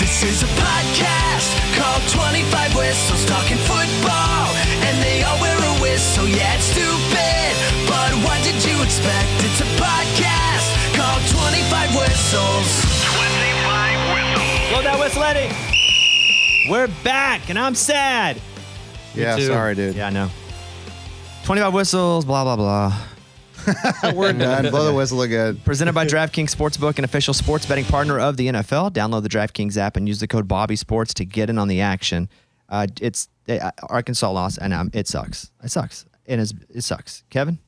This is a podcast called 25 Whistles, talking football, and they all wear a whistle. Yeah, it's stupid, but what did you expect? It's a podcast called 25 Whistles. 25 Whistles. Blow that whistle, Eddie. We're back, and I'm sad. Yeah, sorry, dude. Yeah, I know. 25 Whistles, blah, blah, blah. We're done. Blow the whistle again. Presented by DraftKings Sportsbook, an official sports betting partner of the NFL. Download the DraftKings app and use the code BobbySports to get in on the action. Arkansas lost, and it sucks. It sucks. It sucks. Kevin?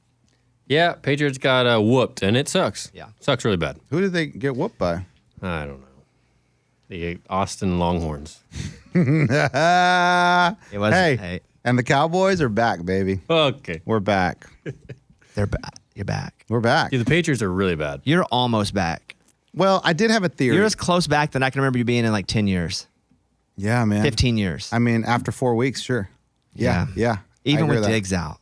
Yeah, Patriots got whooped, and it sucks. Yeah. Sucks really bad. Who did they get whooped by? I don't know. The Austin Longhorns. It was, hey, and the Cowboys are back, baby. Okay. We're back. They're back. You're back. We're back. Yeah, the Patriots are really bad. You're almost back. Well, I did have a theory. You're as close back than I can remember you being in like 10 years. Yeah, man. 15 years. I mean, after 4 weeks, sure. Yeah. Even I agree with that. Diggs out.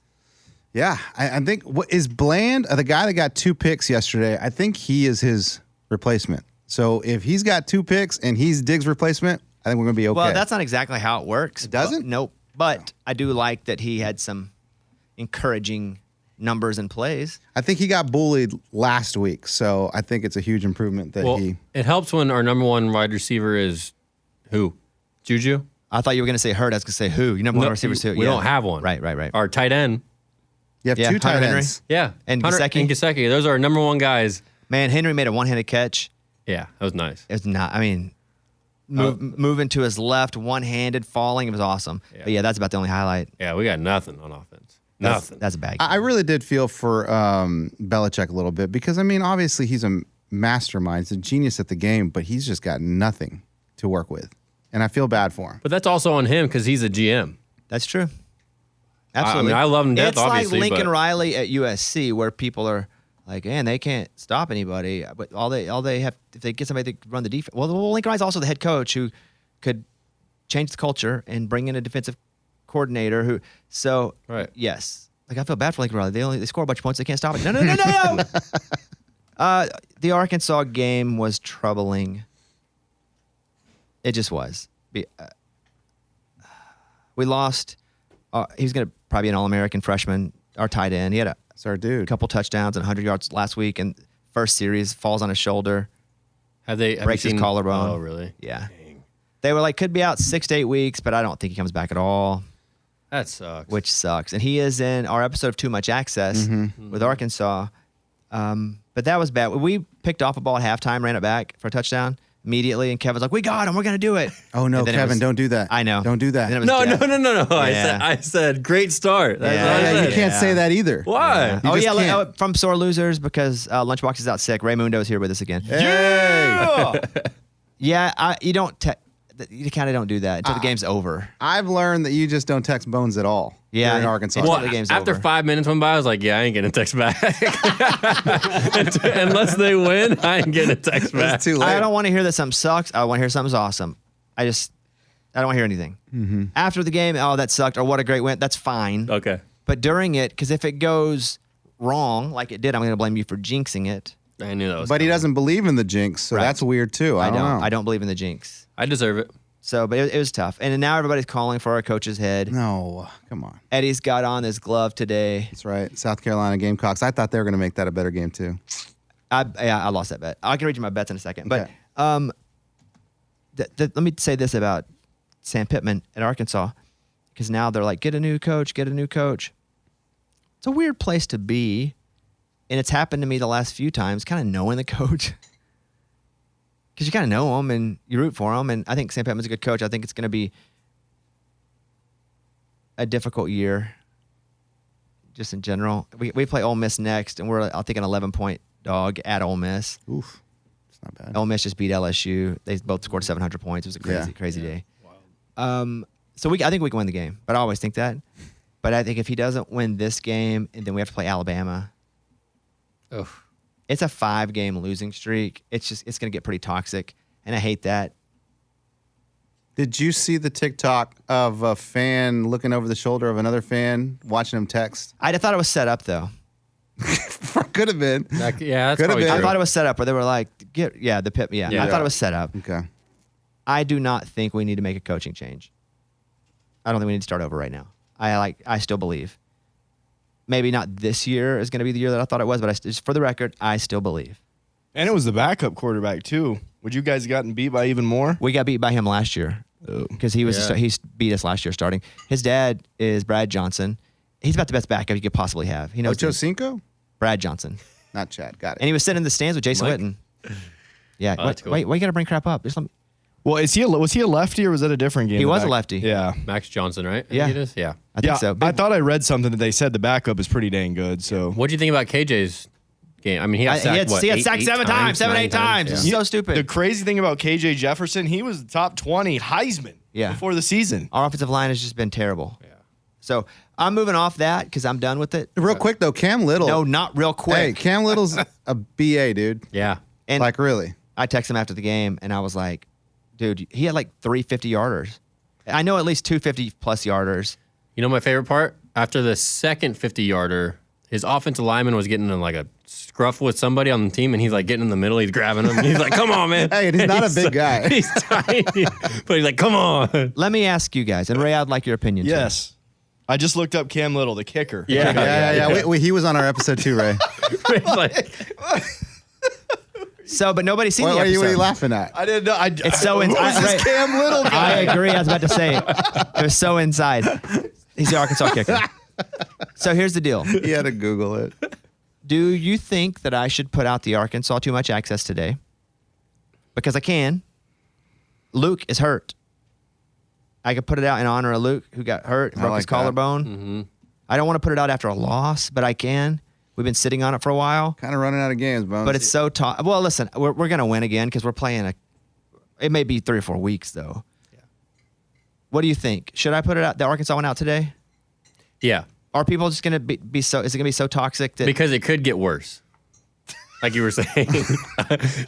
Yeah, I think what is Bland, the guy that got 2 picks yesterday, I think he is his replacement. So if he's got 2 picks and he's Diggs' replacement, I think we're going to be okay. Well, that's not exactly how it works. It doesn't? Nope. But I do like that he had some encouraging numbers and plays. I think he got bullied last week, so I think it's a huge improvement that Well, he... it helps when our number one wide receiver is who? Juju? I thought you were going to say Hurt. I was going to say who. You number one receiver's who? We don't have one. Right. Our tight end. You have Yeah, 2 tight Hunter Henry. ends. Yeah. And Hunter Gesicki? and Gesicki. Those are our number one guys. Man, Henry made a one-handed catch. Yeah, that was nice. It's not, I mean, moving to his left, one-handed, falling. It was awesome. Yeah. But yeah, that's about the only highlight. Yeah, we got nothing on offense. Nothing. That's a bad game. I really did feel for Belichick a little bit because, I mean, obviously he's a mastermind. He's a genius at the game, but he's just got nothing to work with. And I feel bad for him. But that's also on him because he's a GM. That's true. Absolutely. I love him to death, it's obviously, like Lincoln but- Riley at USC where people are like, man, they can't stop anybody. But all they have, if they get somebody to run the defense. Well, Lincoln Riley's also the head coach who could change the culture and bring in a defensive coordinator who. So Right. yes, like I feel bad for Lincoln Riley. They score a bunch of points. They can't stop it. No. The Arkansas game was troubling. It just was. We lost. He was going to probably be an All-American freshman, our tight end. He had a It's our dude. couple touchdowns and 100 yards last week, and first series falls on his shoulder. Have you Breaks his seen- collarbone. Oh, really? Yeah. Dang. They were like, could be out 6 to 8 weeks, but I don't think he comes back at all, That sucks. which sucks. And he is in our episode of Too Much Access with Arkansas. But that was bad. We picked off a ball at halftime, ran it back for a touchdown immediately, and Kevin's like, we got him. We're going to do it. Oh, no, And then it Kevin, was- don't do that. I know. Don't do that. And then it was No. death. I said great start. That's Yeah. what I Yeah, said. you can't say that either. Why? You Oh, just yeah, can't. from Sore Losers because Lunchbox is out sick. Raymundo is here with us again. Hey! Yeah, you don't. You kind of don't do that until the game's over. I've learned that you just don't text Bones at all. Yeah. in Arkansas. Well, Well, the game's after over. 5 minutes went by, I was like, yeah, I ain't getting a text back. Unless they win, I ain't getting a text back. It's too late. I don't want to hear that something sucks. I want to hear something's awesome. I don't want to hear anything. Mm-hmm. After the game, oh, that sucked, or what a great win. That's fine. Okay. But during it, because if it goes wrong, like it did, I'm going to blame you for jinxing it. I knew that was But he coming. doesn't believe in the jinx, so Right. that's weird too. I don't know. I don't believe in the jinx. I deserve it. So, but it was tough. And now everybody's calling for our coach's head. No, come on. Eddie's got on his glove today. That's right. South Carolina Gamecocks. I thought they were going to make that a better game too. I lost that bet. I can read you my bets in a second. But Okay. let me say this about Sam Pittman at Arkansas, because now they're like, get a new coach. It's a weird place to be, and it's happened to me the last few times, kind of knowing the coach. Because you kind of know him and you root for him, and I think Sam Pittman's a good coach. I think it's going to be a difficult year, just in general. We play Ole Miss next, and we're, I think, an 11-point dog at Ole Miss. Oof. It's not bad. Ole Miss just beat LSU. They both scored 700 points. It was a crazy day. So I think we can win the game, but I always think that. But I think if he doesn't win this game, and then we have to play Alabama, Oof. it's a 5-game losing streak. It's going to get pretty toxic, and I hate that. Did you see the TikTok of a fan looking over the shoulder of another fan, watching him text? I thought it was set up, though. Could have been. Yeah, that's Could've probably been. I true. thought it was set up where they were like, the Pitt. Yeah, Yeah. I thought it was set up. Okay. I do not think we need to make a coaching change. I don't think we need to start over right now. I still believe. Maybe not this year is going to be the year that I thought it was, but just for the record, I still believe. And it was the backup quarterback too. Would you guys gotten beat by even more? We got beat by him last year because he beat us last year starting. His dad is Brad Johnson. He's about the best backup you could possibly have. He knows Ocho Cinco? Brad Johnson, Not Chad. Got it. and he was sitting in the stands with Jason Mike? Witten. Yeah, that's cool. wait, why you got to bring crap up? Just let me, Well, was he a lefty or was that a different game? He The was a back- lefty. Yeah. Max Johnson, right? I Yeah. think it is? Yeah. I think Yeah, so. I thought I read something that they said the backup is pretty dang good. So What do you think about KJ's game? I mean, he got sacked, he had eight- sacked eight 7 times, 8 times. Yeah. It's so stupid. the crazy thing about KJ Jefferson, he was top 20 Heisman Yeah. before the season. Our offensive line has just been terrible. Yeah. So I'm moving off that because I'm done with it. Real quick, though, Cam Little. No, not real quick. Hey, Cam Little's a BA, dude. Yeah. And Like, really. I texted him after the game, and I was like, dude, he had like 3 50-yarders. I know at least 2 50-plus yarders. You know my favorite part? After the second 50-yarder, his offensive lineman was getting in like a scruff with somebody on the team, and he's like getting in the middle. He's grabbing him. And he's like, come on, man. Hey, and he's not a big guy. He's tiny. But he's like, come on. Let me ask you guys, and Ray, I'd like your opinion. too. Yes. I just looked up Cam Little, the kicker. Yeah. Yeah. He was on our episode too, Ray. It's like, So, but nobody's seen What the are episode. you laughing at? I didn't know. It's so Who inside. is this Cam Little I guy? agree. I was about to say it was so inside. He's the Arkansas kicker. So here's the deal. He had to Google it. Do you think that I should put out the Arkansas Too Much Access today? Because I can. Luke is hurt. I could put it out in honor of Luke, who got hurt, broke his like that. collarbone. mm-hmm. I don't want to put it out after a loss, but I can. We've been sitting on it for a while. Kind of running out of games, Bones. But it's so tough. Well, listen, we're going to win again because we're playing it may be 3 or 4 weeks, though. Yeah. What do you think? Should I put it out, the Arkansas one out today? Yeah. Are people just going to be so, is it going to be so toxic that Because it could get worse. Like you were saying.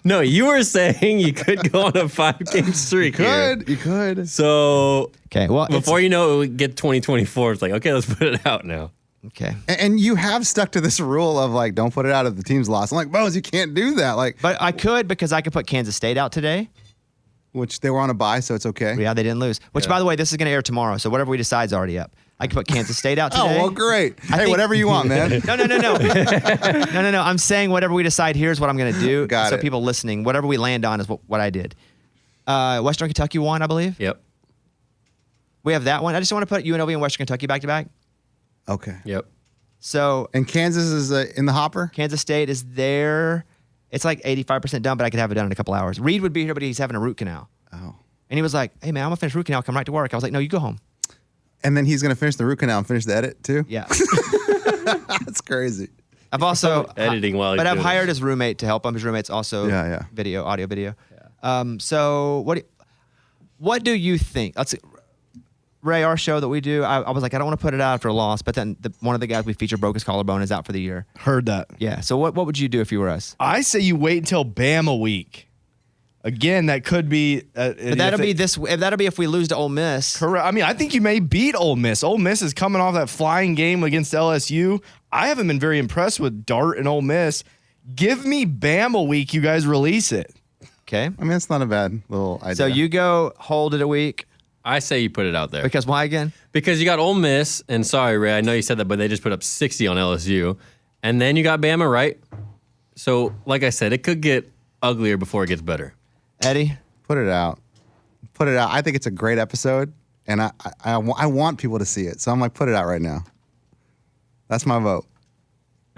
No, you were saying you could go on a 5-game streak here. you could. So okay, well, before you know it, we get 2024. It's like, okay, let's put it out now. okay. And you have stuck to this rule of like, don't put it out if the team's lost. I'm like, Bones, you can't do that. Like, But I could because I could put Kansas State out today. which they were on a bye, so it's okay. Yeah, they didn't lose. Which, by the way, this is going to air tomorrow, so whatever we decide is already up. I could put Kansas State out Oh, today. well, great. I Hey, think- whatever you want, man. No. No. I'm saying whatever we decide, here's what I'm going to do. Got so it. people listening, whatever we land on is what I did. Western Kentucky won, I believe. Yep. We have that one. I just want to put UNLV and Western Kentucky back to back. Okay. Yep. So And Kansas is in the hopper? Kansas State is there. It's like 85% done, but I could have it done in a couple hours. Reed would be here, but he's having a root canal. Oh. And he was like, hey, man, I'm going to finish root canal. Come right to work. I was like, no, you go home. And then he's going to finish the root canal and finish the edit, too? Yeah. That's crazy. I've also Editing while he's but I've doing hired it. his roommate to help him. His roommate's also Yeah. audio video. So what do you think? Let's see. Ray, our show that we do, I was like, I don't want to put it out after a loss, but then one of the guys we feature broke his collarbone, is out for the year. Heard that. Yeah. So what would you do if you were us? I say you wait until Bama week. Again, that could be. But that'll be if we lose to Ole Miss. Correct. I mean, I think you may beat Ole Miss. Ole Miss is coming off that flying game against LSU. I haven't been very impressed with Dart and Ole Miss. Give me Bama week. You guys release it. Okay. I mean, it's not a bad little idea. So you go hold it a week I say you put it out there. because why again? Because you got Ole Miss, and sorry, Ray, I know you said that, but they just put up 60 on LSU. And then you got Bama, right? So, like I said, it could get uglier before it gets better. Eddie? Put it out. Put it out. I think it's a great episode, and I want people to see it. So I'm like, put it out right now. That's my vote.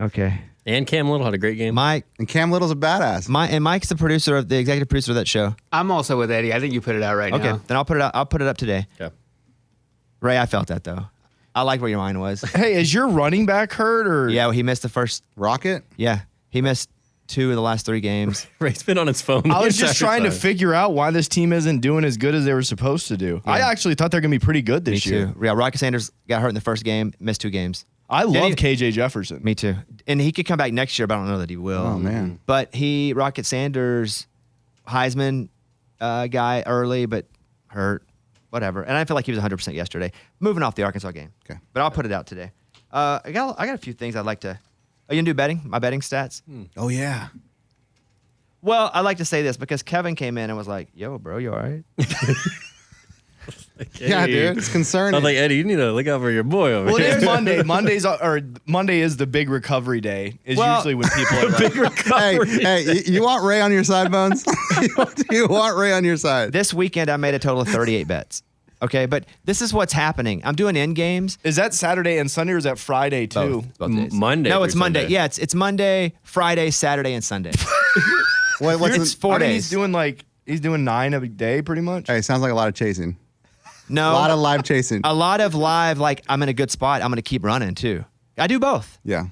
Okay. And Cam Little had a great game. Mike. And Cam Little's a badass. Mike's the executive producer of that show. I'm also with Eddie. I think you put it out right Okay. now. Then I'll put it out. I'll put it up today. Okay. Ray, I felt that though. I like where your mind was. Hey, is your running back hurt or? Yeah, well, he missed the first. Rocket? Yeah, he missed 2 of the last 3 games. Ray's been on his phone. I was the just entire trying to time. figure out why this team isn't doing as good as they were supposed to do. I actually thought they're going to be pretty good Me this year. too. Yeah, Rocket Sanders got hurt in the first game, missed 2 games. I love Didn't KJ Jefferson. Me too. And he could come back next year, but I don't know that he will. Oh, man. But Rocket Sanders, Heisman guy early, but hurt. Whatever. And I feel like he was 100% yesterday. Moving off the Arkansas game. Okay. But I'll put it out today. I got a few things I'd like to Oh, you gonna do betting? My betting stats? Oh yeah. Well, I like to say this because Kevin came in and was like, "Yo, bro, you all right?" Yeah, dude. It's I concerning. was like, Eddie, you need to look out for your boy over Well, here. it is Monday. Monday is the big recovery day. Is Well- usually when people are like, hey, you want Ray on your side, Bones? you want Ray on your side? This weekend, I made a total of 38 bets. Okay, but this is what's happening. I'm doing end games. is that Saturday and Sunday or is that Friday too? Both days. Monday. No, through it's Monday. Sunday. Yeah, it's Monday, Friday, Saturday, and Sunday. What's It's 4 I mean, days. he's doing 9 a day pretty much. Hey, sounds like a lot of chasing. No, A lot of live chasing. a lot of live. Like I'm in a good spot. I'm going to keep running too. I do both. Yeah.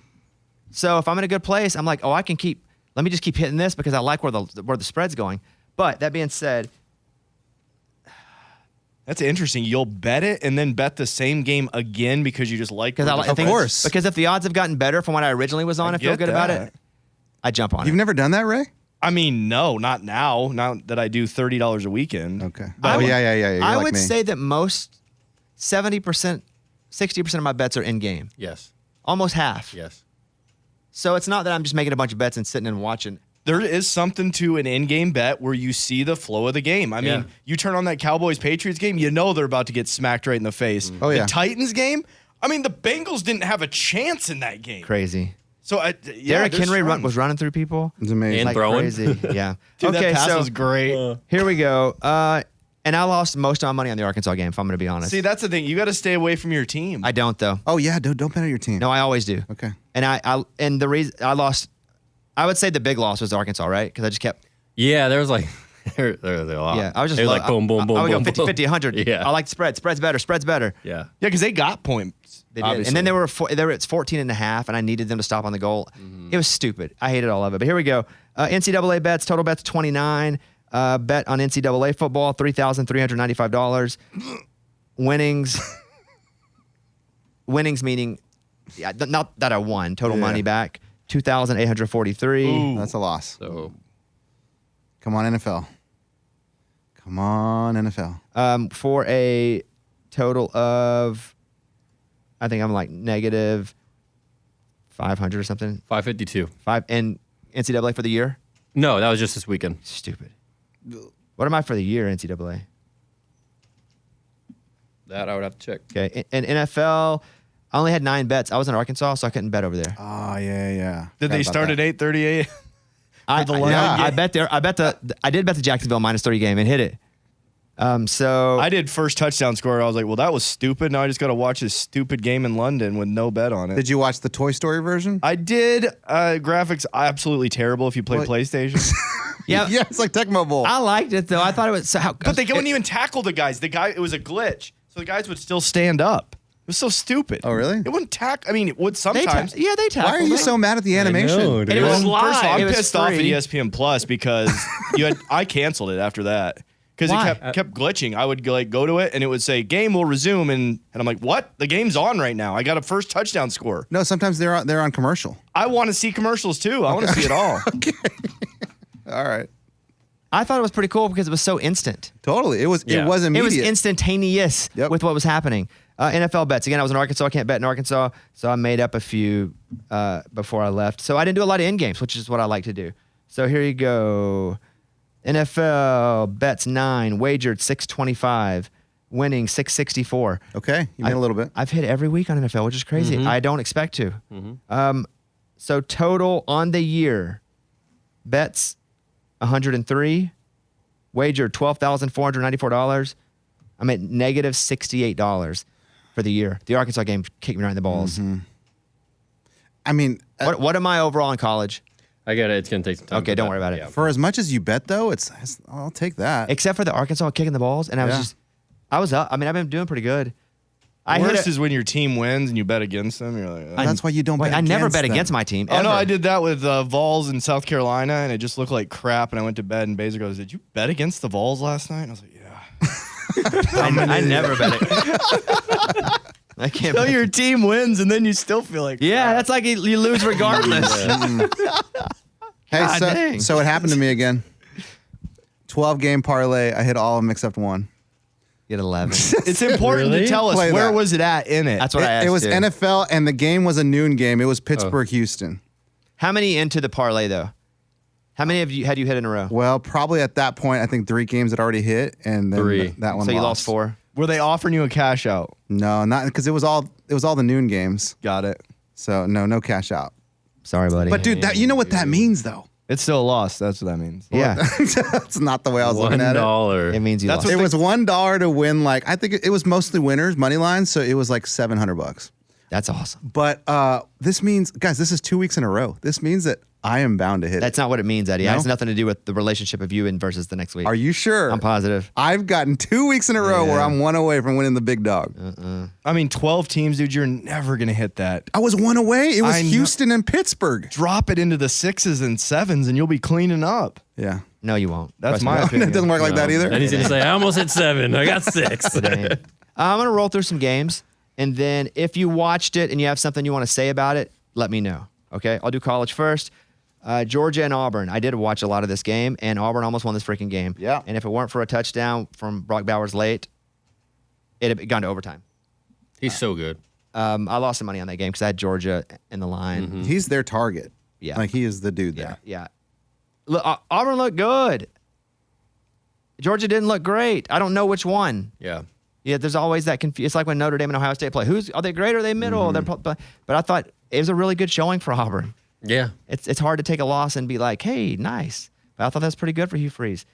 So if I'm in a good place, I'm like, oh, I can keep. Let me just keep hitting this because I like where the spread's going. But that being said, That's interesting. You'll bet it and then bet the same game again because you just like because where I the think spread's- course. because if the odds have gotten better from when I originally was on, I feel get good about that. it. I jump on You've it. never done that, Ray? I mean, no, not now. Now that I do $30 a weekend. Okay. I Oh would- yeah. You're I like would me. say that most 70%, 60% of my bets are in game. Yes. Almost half. Yes. So it's not that I'm just making a bunch of bets and sitting and watching. There is something to an in-game bet where you see the flow of the game. I mean, Yeah. you turn on that Cowboys-Patriots game, you know they're about to get smacked right in the face. Oh, yeah. The Titans game, I mean, the Bengals didn't have a chance in that game. Crazy. So, Derrick Henry was running through people. It's amazing. And Like throwing. crazy. Yeah. Dude, okay, that pass so was great. here we go. And I lost most of my money on the Arkansas game, if I'm going to be honest. See, that's the thing. You got to stay away from your team. I don't, though. Oh yeah, don't bet on your team. No, I always do. Okay. And the reason I lost, I would say the big loss was Arkansas, right? Because I just kept, Yeah, there was like there was a lot. yeah, I was just It was like boom, boom, boom, I would boom, go 50, boom. 50, 100. Yeah. I like the spread. Spread's better. Spread's better. Yeah. yeah, because they got points. They did. obviously. And then they were it's 14 and a half, and I needed them to stop on the goal. It was stupid. I hated all of it. But here we go. NCAA bets, total bets 29. Bet on NCAA football, $3,395. Winnings meaning, yeah, not that I won. Total Yeah. money back, 2,843. Ooh. That's a loss. So Come on, NFL. Come on, NFL. For a total of, I think I'm like negative 500 or something. 552. And NCAA for the year? No, that was just this weekend. Stupid. What am I for the year, NCAA? That I would have to check. Okay. And NFL, I only had 9 bets. I was in Arkansas, so I couldn't bet over there. Oh yeah. Did they start at 8:38? I the line I game? bet there. I did bet the Jacksonville -3 game and hit it. So I did first touchdown score. I was like, well, that was stupid. Now I just got to watch this stupid game in London with no bet on it. Did you watch the Toy Story version? I did. Graphics absolutely terrible if you play What? PlayStation. yeah, yeah, it's like Tecmo Bowl. I liked it though. I thought it was so. But they wouldn't even tackle the guys. It was a glitch. So the guys would still stand up. It was so stupid. Oh, really? It wouldn't tackle. I mean, it would They sometimes. they tackled. Why are you them. so mad at the animation? know, dude. And it was Well, live. First of all, It I'm was pissed off at free. ESPN Plus because I canceled it after that. Because Why? it kept glitching. I would go to it and it would say game will resume and I'm like, what? The game's on right now. I got a first touchdown score. No, sometimes they're on commercial. I want to see commercials too. I want to see it all. All right. I thought it was pretty cool because it was so instant. Totally. It was Yeah. it was It immediate. was instantaneous Yep. with what was happening. NFL bets. Again, I was in Arkansas. I can't bet in Arkansas. So I made up a few before I left. So I didn't do a lot of end games, which is what I like to do. So here you go. NFL bets 9, wagered 625, winning 664. Okay. You made a little bit. I've hit every week on NFL, which is crazy. I don't expect to. So total on the year, bets 103, wagered $12,494. I'm at negative $68 for the year. The Arkansas game kicked me right in the balls. I mean, What am I overall in college? I get it. It's gonna take some time. Okay, to don't bet. worry about it. Yeah. for as much as you bet though, I'll take that. Except for the Arkansas kicking the balls, and Yeah. I was up. I mean, I've been doing pretty good. I Worst hit a, is when your team wins and you bet against them. You're like, That's why you don't wait, bet I never against bet them. against my team. oh no, ever. I did that with Vols in South Carolina, and it just looked like crap. And I went to bed, and Baser goes, "Did you bet against the Vols last night?" And I was like, "Yeah." I never bet it. I can't. So bet. your team wins, and then you still feel like, Yeah, that's like you lose regardless. Hey, God dang. so it happened to me again. 12-game parlay. I hit all of them except one. Get 11. It's important Really? to tell us Play where that. was it at in it. That's what I asked. It was too. NFL, and the game was a noon game. It was Pittsburgh, Houston. How many into the parlay though? How many of you had you hit in a row? Well, probably at that point, I think 3 games had already hit, and then 3. that one. So you lost 4. Were they offering you a cash out? No, not because it was all the noon games. Got it. So no cash out. Sorry, buddy. But dude, you know what that means though? It's still a loss. That's what that means. yeah, That's not the way I was looking at it. $1. it means you That's lost. It was $1 to win. Like I think it was mostly winners money line, so it was like $700. That's awesome. But this means, guys, this is 2 weeks in a row. This means that I am bound to hit That's it. not what it means, Eddie. It No? has nothing to do with the relationship of you and versus the next week. Are you sure? I'm positive. I've gotten 2 weeks in a row where I'm 1 away from winning the big dog. I mean, 12 teams, dude. You're never gonna hit that. I was 1 away. It was I know. Houston and Pittsburgh. Drop it into the 6s and 7s, and you'll be cleaning up. Yeah. No, you won't. That's Trust my me. opinion. It doesn't work like that either. And he's going to say, I almost hit 7. I got 6. Dang. I'm gonna roll through some games, and then if you watched it and you have something you want to say about it, let me know. Okay, I'll do college first. Georgia and Auburn. I did watch a lot of this game, and Auburn almost won this freaking game. Yeah. And if it weren't for a touchdown from Brock Bowers late, it had gone to overtime. He's so good. I lost some money on that game because I had Georgia in the line. He's their target. Yeah. Like he is the dude Yeah, there. yeah. Look, Auburn looked good. Georgia didn't look great. I don't know which one. Yeah. Yeah, there's always that confusion. It's like when Notre Dame and Ohio State play. Are they great or are they middle? But I thought it was a really good showing for Auburn. Yeah. It's hard to take a loss and be like, hey, nice. But I thought that's pretty good for Hugh Freeze.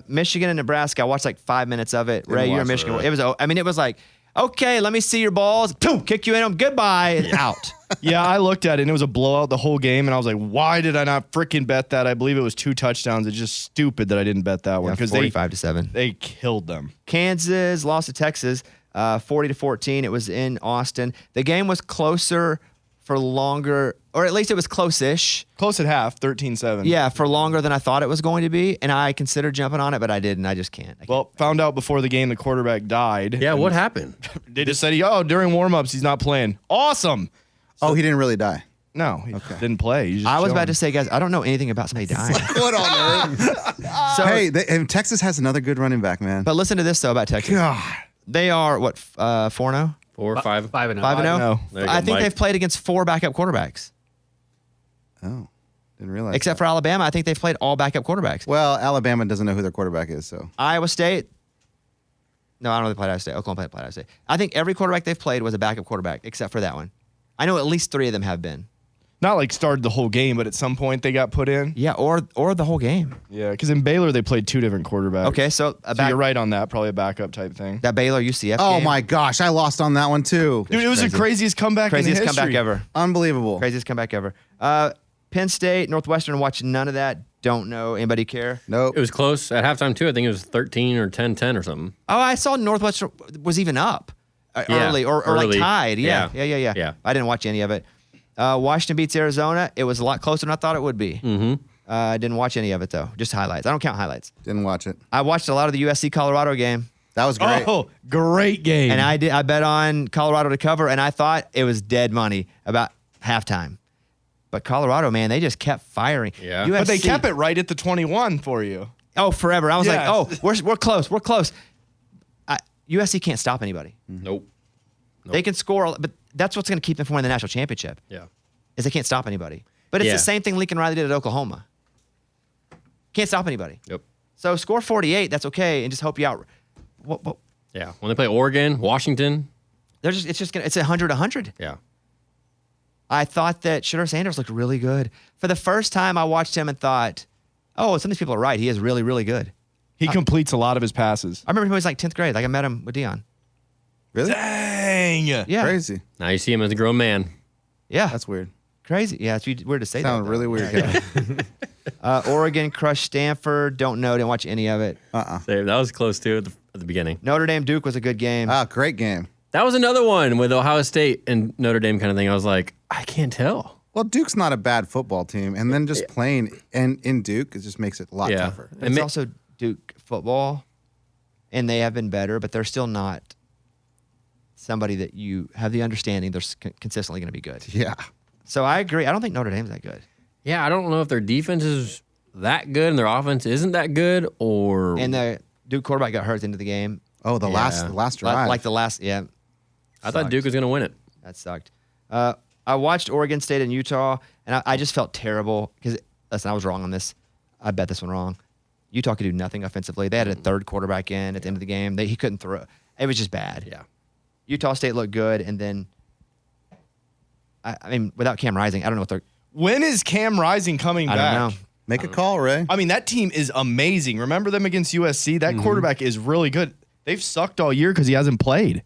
Michigan and Nebraska. I watched like 5 minutes of it. Ray, you're watch in it, Michigan. really. It was like, okay, let me see your balls. Boom, kick you in them. Goodbye. Out. Yeah, I looked at it, and it was a blowout the whole game, and I was like, why did I not freaking bet that? I believe it was 2 touchdowns. It's just stupid that I didn't bet that one because 45-7. they killed them. Kansas lost to Texas 40-14. It was in Austin. The game was closer for longer, or at least it was close-ish. Close at half, 13-7. Yeah, for longer than I thought it was going to be, and I considered jumping on it, but I didn't. I just can't. Well, found out before the game the quarterback died. Yeah, what happened? They just said, during warm-ups, he's not playing. Awesome. Oh, he didn't really die. No, he didn't play. He just I was chilling. about to say, guys, I don't know anything about somebody dying. What on earth? So, Hey, and Texas has another good running back, man. but listen to this though about Texas. God. They are what 4-0, 4 or 5. 5 and 5-0. No. There you go, I think Mike. they've played against 4 backup quarterbacks, Oh, didn't realize. except for Alabama. I think they've played all backup quarterbacks. Well, Alabama doesn't know who their quarterback is, so. Iowa State. No, I don't know if they played Iowa State. Oklahoma played Iowa State. I think every quarterback they've played was a backup quarterback, except for that one. I know at least 3 of them have been. Not like started the whole game, but at some point they got put in. Yeah, or the whole game. Yeah, because in Baylor they played 2 different quarterbacks. Okay, so, So you're right on that. Probably a backup type thing. that Baylor UCF Oh game. my gosh, I lost on that one too. Dude, it was crazy. the craziest comeback Craziest in history. comeback ever. Unbelievable. Craziest comeback ever. Penn State, Northwestern, watched none of that. Don't know. Anybody care? Nope. It was close at halftime, too. I think it was 13 or 10-10 or something. Oh, I saw Northwestern was even up Yeah, early or like early. tied. Yeah. Yeah. I didn't watch any of it. Washington beats Arizona. It was a lot closer than I thought it would be. Mm-hmm. I didn't watch any of it, though. Just highlights. I don't count highlights. Didn't watch it. I watched a lot of the USC-Colorado game, That was great. Oh, great game. and I bet on Colorado to cover, and I thought it was dead money about halftime. But Colorado, man, they just kept firing. Yeah. but they USC kept it right at the 21 for you. Oh, forever. I was Yeah. like, oh, we're close. We're close. USC can't stop anybody. Nope. They can score, but that's what's going to keep them from winning the national championship. Yeah. Is they can't stop anybody. But it's Yeah. the same thing Lincoln Riley did at Oklahoma. Can't stop anybody. Yep. So score 48, that's okay, and just hope you out. What, Yeah. When they play Oregon, Washington. it's 100-100. Yeah. I thought that Shedeur Sanders looked really good. For the first time, I watched him and thought, oh, some of these people are right. He is really, really good. He completes a lot of his passes. I remember him when he was like 10th grade. Like I met him with Dion. Really? Dang. Yeah. Crazy. Now you see him as a grown man. Yeah. That's weird. crazy. Yeah, it's weird to say Sounds that. really weird. Yeah. Oregon crushed Stanford. Don't know. Didn't watch any of it. Same. That was close too at the beginning. Notre Dame Duke was a good game. Great game. That was another one with Ohio State and Notre Dame kind of thing. I was like, I can't tell. Well, Duke's not a bad football team, and then just playing in Duke, it just makes it a lot tougher. It's also Duke football, and they have been better, but they're still not somebody that you have the understanding they're consistently going to be good. Yeah. So I agree. I don't think Notre Dame's that good. Yeah, I don't know if their defense is that good and their offense isn't that good, or And the Duke quarterback got hurt at the end of the game. Oh, the last drive. Like the last, yeah. I thought Duke was going to win it. That sucked. I watched Oregon State and Utah, And I just felt terrible because, listen, I was wrong on this. I bet this one wrong. Utah could do nothing offensively. They had a third quarterback in at the end of the game. He couldn't throw. It was just bad. Yeah. Utah State looked good, and then, I mean, without Cam Rising, I don't know what they're. When is Cam Rising coming I back? don't know. Make a call, Ray. I mean, that team is amazing. Remember them against USC? That quarterback is really good. They've sucked all year because he hasn't played.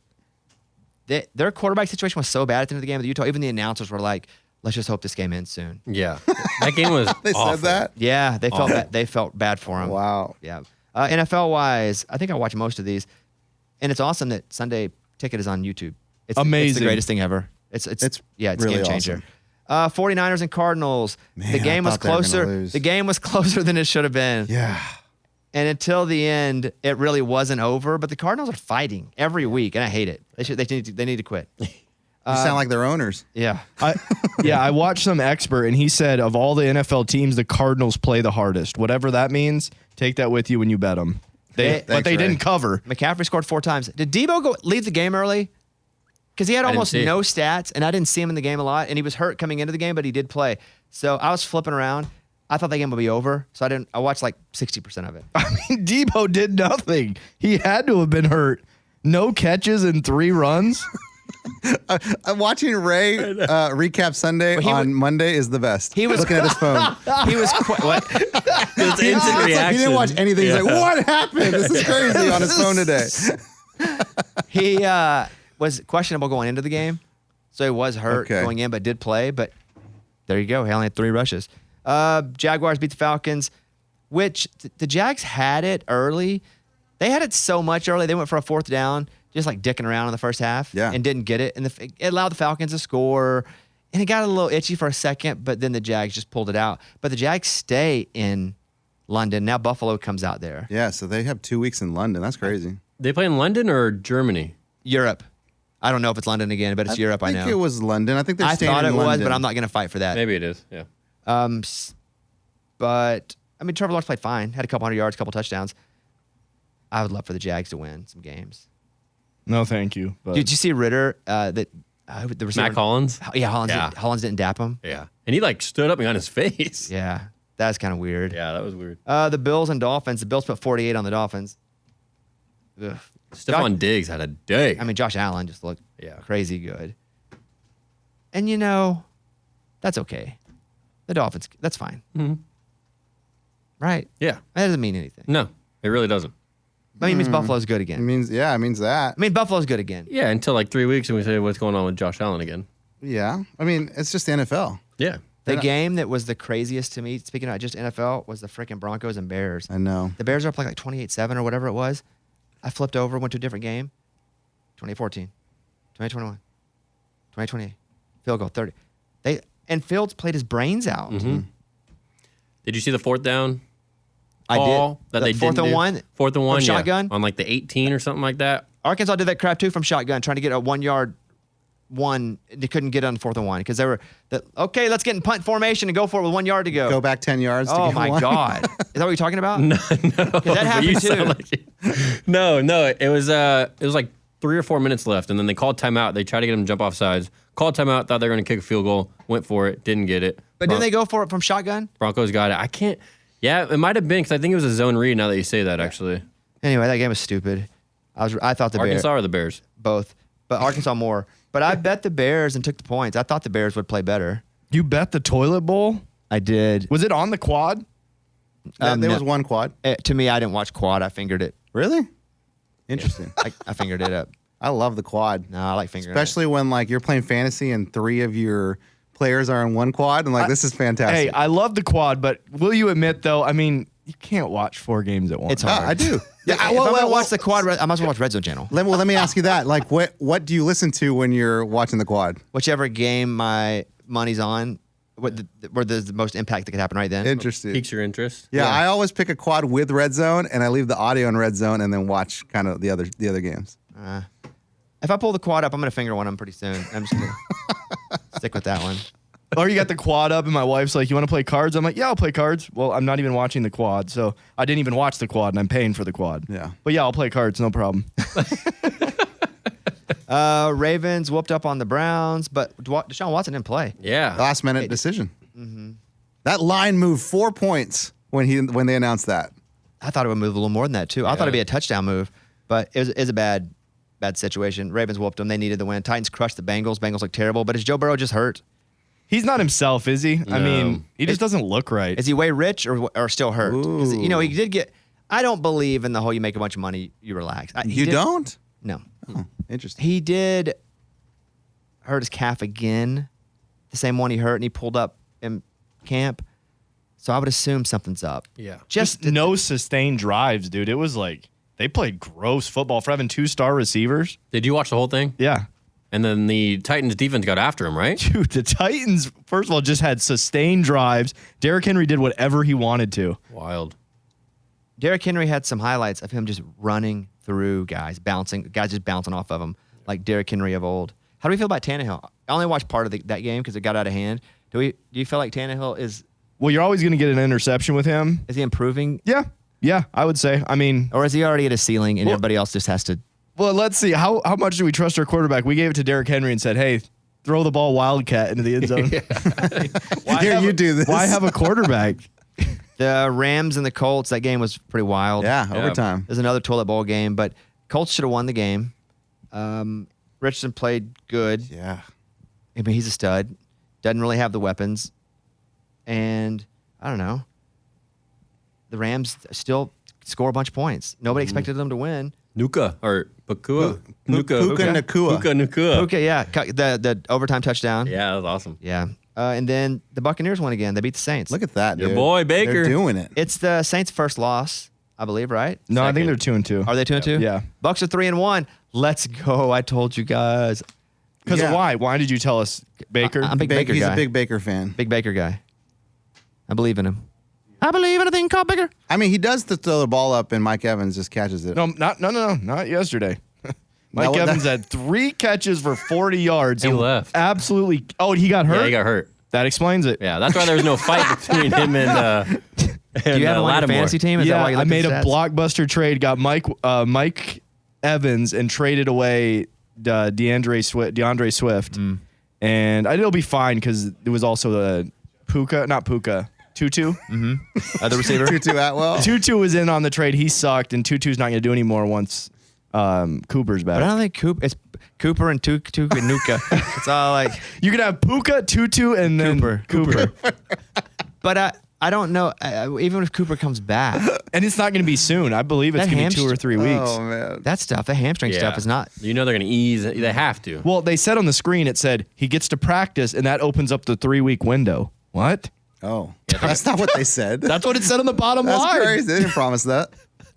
Their quarterback situation was so bad at the end of the game with Utah. Even the announcers were like, "Let's just hope this game ends soon." Yeah. That game was They awful. said that? Yeah, they felt bad. They felt bad for him. Wow. Yeah. NFL wise, I think I watch most of these, and it's awesome that Sunday Ticket is on YouTube. It's Amazing. the greatest thing ever. It's really game changer. awesome. 49ers and Cardinals. Man, the game I was thought they were gonna closer. lose. The game was closer than it should have been. Yeah. And until the end, it really wasn't over. But the Cardinals are fighting every week, and I hate it. They need to quit. You sound like their owners. Yeah. I watched some expert, and he said of all the NFL teams, the Cardinals play the hardest. Whatever that means, take that with you when you bet them. Thanks, But they Ray. didn't cover. McCaffrey scored 4 times. Did Debo leave the game early? Because he had didn't almost see. no stats, and I didn't see him in the game a lot, and he was hurt coming into the game, but he did play. So I was flipping around. I thought the game would be over, so I watched like 60% of it. I mean, Debo did nothing. He had to have been hurt. No catches and 3 runs. I'm watching Ray recap Sunday Well, he on was- Monday is the best. he was- looking at his phone. He was what? It's instant It's like reaction. he didn't watch anything. He's Yeah. like, "What happened? This is crazy" on his phone today. He was questionable going into the game, so he was hurt Okay. going in, but did play. But there you go. He only had 3 rushes. Jaguars beat the Falcons, which the Jags had it early. They had it so much early. They went for a 4th down, just like dicking around in the first half, Yeah. and didn't get it. And it allowed the Falcons to score, and it got a little itchy for a second, but then the Jags just pulled it out. But the Jags stay in London. Now Buffalo comes out there. Yeah, so they have 2 weeks in London. That's crazy. They play in London or Germany? Europe. I don't know if it's London again, but it's Europe, I I think know. it was London. I think they're I staying thought in it was, London. but I'm not going to fight for that. Maybe it is. Yeah. But I mean, Trevor Lawrence played fine. Had a couple hundred yards, a couple touchdowns. I would love for the Jags to win some games. No, thank you. But Did you see Ritter? The receiver, Mac Hollins? Yeah, Hollins. Yeah. Hollins didn't dap him. Yeah. And he like stood up and got his face. Yeah, that's kind of weird. Yeah, that was weird. The Bills and Dolphins. The Bills put 48 on the Dolphins. Ugh. Stephon Diggs had a day. I mean, Josh Allen just looked Yeah. crazy good. And that's okay. The Dolphins, that's fine. Mhm. Right? Yeah. That doesn't mean anything. No, it really doesn't. I mean, it means Buffalo's good again. It means that. I mean, Buffalo's good again. Yeah, until like 3 weeks and we say what's going on with Josh Allen again. Yeah. I mean, it's just the NFL. Yeah. The game that was the craziest to me, speaking of just NFL, was the freaking Broncos and Bears. I know. The Bears are up like 28-7 or whatever it was. I flipped over, went to a different game. 2014, 2021, 2028. Field goal, 30. And Fields played his brains out. Mm-hmm. Did you see the 4th down? I call did. That The they 4th didn't and do? 1? 4th and 1, From yeah. shotgun? On like the 18 or something like that. Arkansas did that crap too from shotgun, trying to get a 1-yard one. They couldn't get on 4th and 1 because they were, okay, let's get in punt formation and go for it with 1 yard to go. Go back 10 yards to Oh get my one. God. Is that what you're talking about? No. That But happened you too. sound like no. It was like 3 or 4 minutes left, and then they called timeout. They tried to get him to jump off sides. Called timeout, thought they were going to kick a field goal, went for it, didn't get it. But didn't they go for it from shotgun? Broncos got it. I can't. Yeah, it might have been because I think it was a zone read. Now that you say that, actually, Anyway, that game was stupid. I thought the Arkansas Bears or the Bears. both, but Arkansas more. But I bet the Bears and took the points. I thought the Bears would play better. you bet the toilet bowl? I did. Was it on the quad? There No. was one quad. To me, I didn't watch quad. I fingered it. Really? Interesting. I fingered it up. I love the quad. No, I like fingering Especially when like you're playing fantasy and 3 of your players are in one quad and like this is fantastic. Hey, I love the quad, but will you admit though? I mean, you can't watch 4 games at once. It's No, hard. I do. Yeah, if I'm gonna watch the quad, I might as well watch Red Zone Channel. Let me ask you that. Like what do you listen to when you're watching the quad? Whichever game my money's on, where there's the most impact that could happen right then. Interesting. Piques your interest. Yeah, Yeah. I always pick a quad with red zone and I leave the audio in red zone and then watch kind of the other games. If I pull the quad up, I'm gonna finger one of them pretty soon. I'm just gonna stick with that one. Or you got the quad up, and my wife's like, "You want to play cards?" I'm like, "Yeah, I'll play cards." Well, I'm not even watching the quad, so I didn't even watch the quad, and I'm paying for the quad. Yeah. But yeah, I'll play cards, no problem. Ravens whooped up on the Browns, but Deshaun Watson didn't play. Yeah. Last minute decision. That line moved 4 points when they announced that. I thought it would move a little more than that too. I thought it'd be a touchdown move, but it was a bad situation. Ravens whooped them. They needed the win. Titans crushed the Bengals. Bengals look terrible, but is Joe Burrow just hurt? He's not himself, is he? I mean, he just doesn't look right. Is he way rich or still hurt? 'Cause, he did get. I don't believe in the whole you make a bunch of money, you relax. You don't? No. Oh, interesting. He did hurt his calf again, the same one he hurt, and he pulled up in camp. So I would assume something's up. Yeah. Just no sustained drives, dude. It was like they played gross football for having 2-star receivers. Did you watch the whole thing? Yeah. And then the Titans defense got after him, right? Dude, the Titans, first of all, just had sustained drives. Derrick Henry did whatever he wanted to. Wild. Derrick Henry had some highlights of him just running through guys just bouncing off of him, like Derrick Henry of old. How do we feel about Tannehill? I only watched part of that game because it got out of hand. Do you feel like Tannehill is Well, you're always going to get an interception with him. he improving? Yeah, I would say. I mean, Or is he already at a ceiling and everybody else just has to? well, let's see. How much do we trust our quarterback? We gave it to Derrick Henry and said, hey, throw the ball wildcat into the end zone. Here, you do this. Why have a quarterback? The Rams and the Colts, that game was pretty wild. Yeah, overtime. There's another toilet bowl game, but Colts should have won the game. Richardson played good. Yeah. I mean, he's a stud. Doesn't really have the weapons. And I don't know. The Rams still score a bunch of points. Nobody expected them to win. Nuka or Puka Puka Nacua. Okay, yeah. The overtime touchdown. Yeah, that was awesome. Yeah. And then the Buccaneers won again. They beat the Saints. Look at that, Your dude. boy, Baker. They're doing it. It's the Saints' first loss, I believe, right? No, I think Second. they're 2-2. Are they 2-2? Yeah. Bucks are 3-1. Let's go. I told you guys. Because Yeah. of why? Why did you tell us, Baker? I'm a big Baker He's guy. a big Baker fan. Big Baker guy. I believe in him. I believe in a thing called Baker. I mean, he does throw the ball up, and Mike Evans just catches it. No, not yesterday. Mike No, Evans had 3 catches for 40 yards. He and left. Absolutely. Oh, he got hurt? Yeah, he got hurt. That explains it. Yeah, that's why there was no fight between him and Do you have him on your Lattimore. fantasy team? Is that Yeah, why you I looked made at a the stats? blockbuster trade, got Mike Evans, and traded away DeAndre Swift. And I think it'll be fine because it was also the Tutu. The receiver. Tutu Atwell. Tutu was in on the trade. He sucked, and Tutu's not going to do anymore once Cooper's back. But I don't think It's Cooper and Tuka Nuka. It's all like You could have Puka, Tutu, and then Cooper. But I don't know. Even if Cooper comes back, And it's not going to be soon. I believe it's That going to be 2 or 3 weeks. Oh, man. that stuff, the hamstring stuff, is not. You know they're going to ease. They have to. Well, they said on the screen, it said he gets to practice, and that opens up the 3-week window. What? Oh. That's not what they said. That's what it said on the bottom That's line. crazy. They didn't promise that.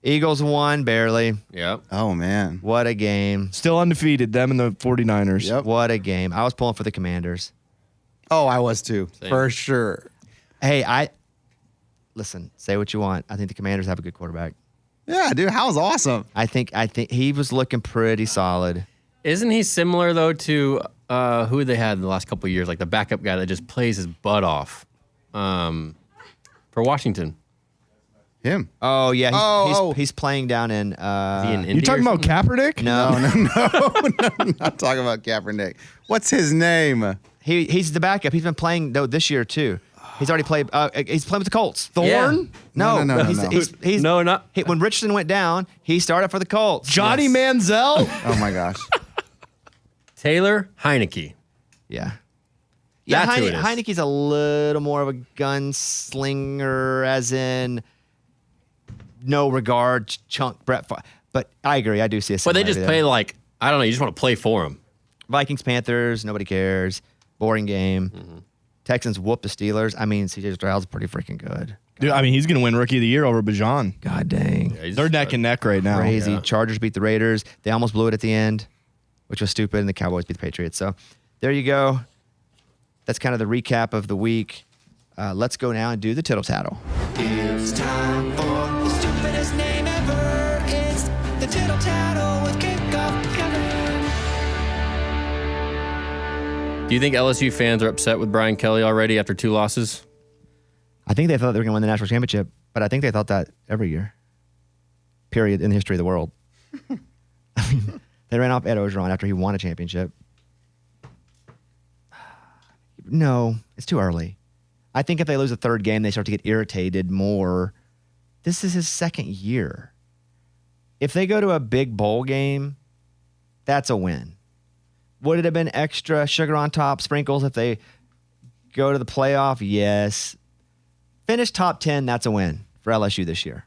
Eagles won barely. Yep. Oh, man. What a game. Still undefeated, them and the 49ers. Yep. What a game. I was pulling for the Commanders. Oh, I was too. Same. For sure. Hey, listen, say what you want. I think the Commanders have a good quarterback. Yeah, dude. How's awesome. I think he was looking pretty solid. Isn't he similar though to who they had the last couple of years, like the backup guy that just plays his butt off for Washington? Him. Oh yeah, Oh. he's playing down in. Is he in You Indy talking or about something? Kaepernick? No, I'm not talking about Kaepernick. What's his name? he's the backup. He's been playing this year too. He's already played. He's playing with the Colts. Thorn? Yeah. No, No. He's No, not. when Richardson went down, he started for the Colts. Johnny Manziel? Oh, my gosh. Taylor Heineke. Yeah. Yeah, That's who it is. Heineke's a little more of a gunslinger, as in no regard, chunk Brett. But I agree. I do see a But they just similarity play there. like, I don't know, you just want to play for him. Vikings, Panthers, nobody cares. Boring game. Texans whoop the Steelers. I mean, CJ Stroud's pretty freaking good. Dude, I mean, he's going to win Rookie of the Year over Bajan. God dang. Yeah, he's- They're neck and neck right now. Crazy. Yeah. Chargers beat the Raiders. They almost blew it at the end, which was stupid, and the Cowboys beat the Patriots. So there you go. That's kind of the recap of the week. Let's go now and do the Tittle Tattle. It's time for the stupidest name ever. It's the Tittle Tattle with Kickoff Kevin. Do you think LSU fans are upset with Brian Kelly already after 2 losses? I think they thought they were going to win the national championship, but I think they thought that every year, period, in the history of the world. I mean, they ran off Ed Orgeron after he won a championship. No, it's too early. I think if they lose a third game, they start to get irritated more. This is his second year. If they go to a big bowl game, that's a win. Would it have been extra sugar on top, sprinkles if they go to the playoff? Yes. Finish top 10, that's a win for LSU this year.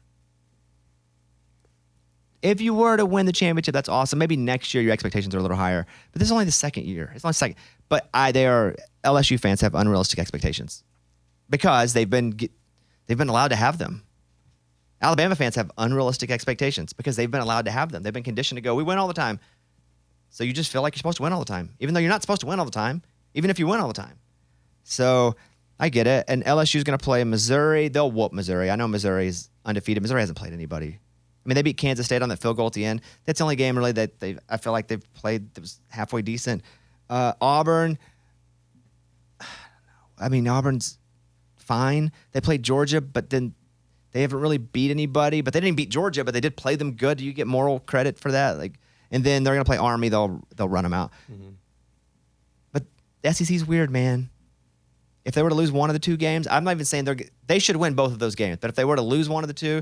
If you were to win the championship, that's awesome. Maybe next year your expectations are a little higher. But this is only the second year. It's only second. But LSU fans have unrealistic expectations because they've been allowed to have them. Alabama fans have unrealistic expectations because they've been allowed to have them. They've been conditioned to go, we win all the time. So you just feel like you're supposed to win all the time, even though you're not supposed to win all the time, even if you win all the time. So I get it. And LSU's going to play Missouri. They'll whoop Missouri. I know Missouri's undefeated. Missouri hasn't played anybody. I mean, they beat Kansas State on that field goal at the end. That's the only game really that I feel like they've played that was halfway decent. Auburn, I mean, Auburn's fine. They played Georgia, but then they haven't really beat anybody. But they didn't beat Georgia, but they did play them good. Do you get moral credit for that? And then they're going to play Army. They'll run them out. Mm-hmm. But the SEC's weird, man. If they were to lose one of the two games, I'm not even saying they should win both of those games. But if they were to lose one of the two,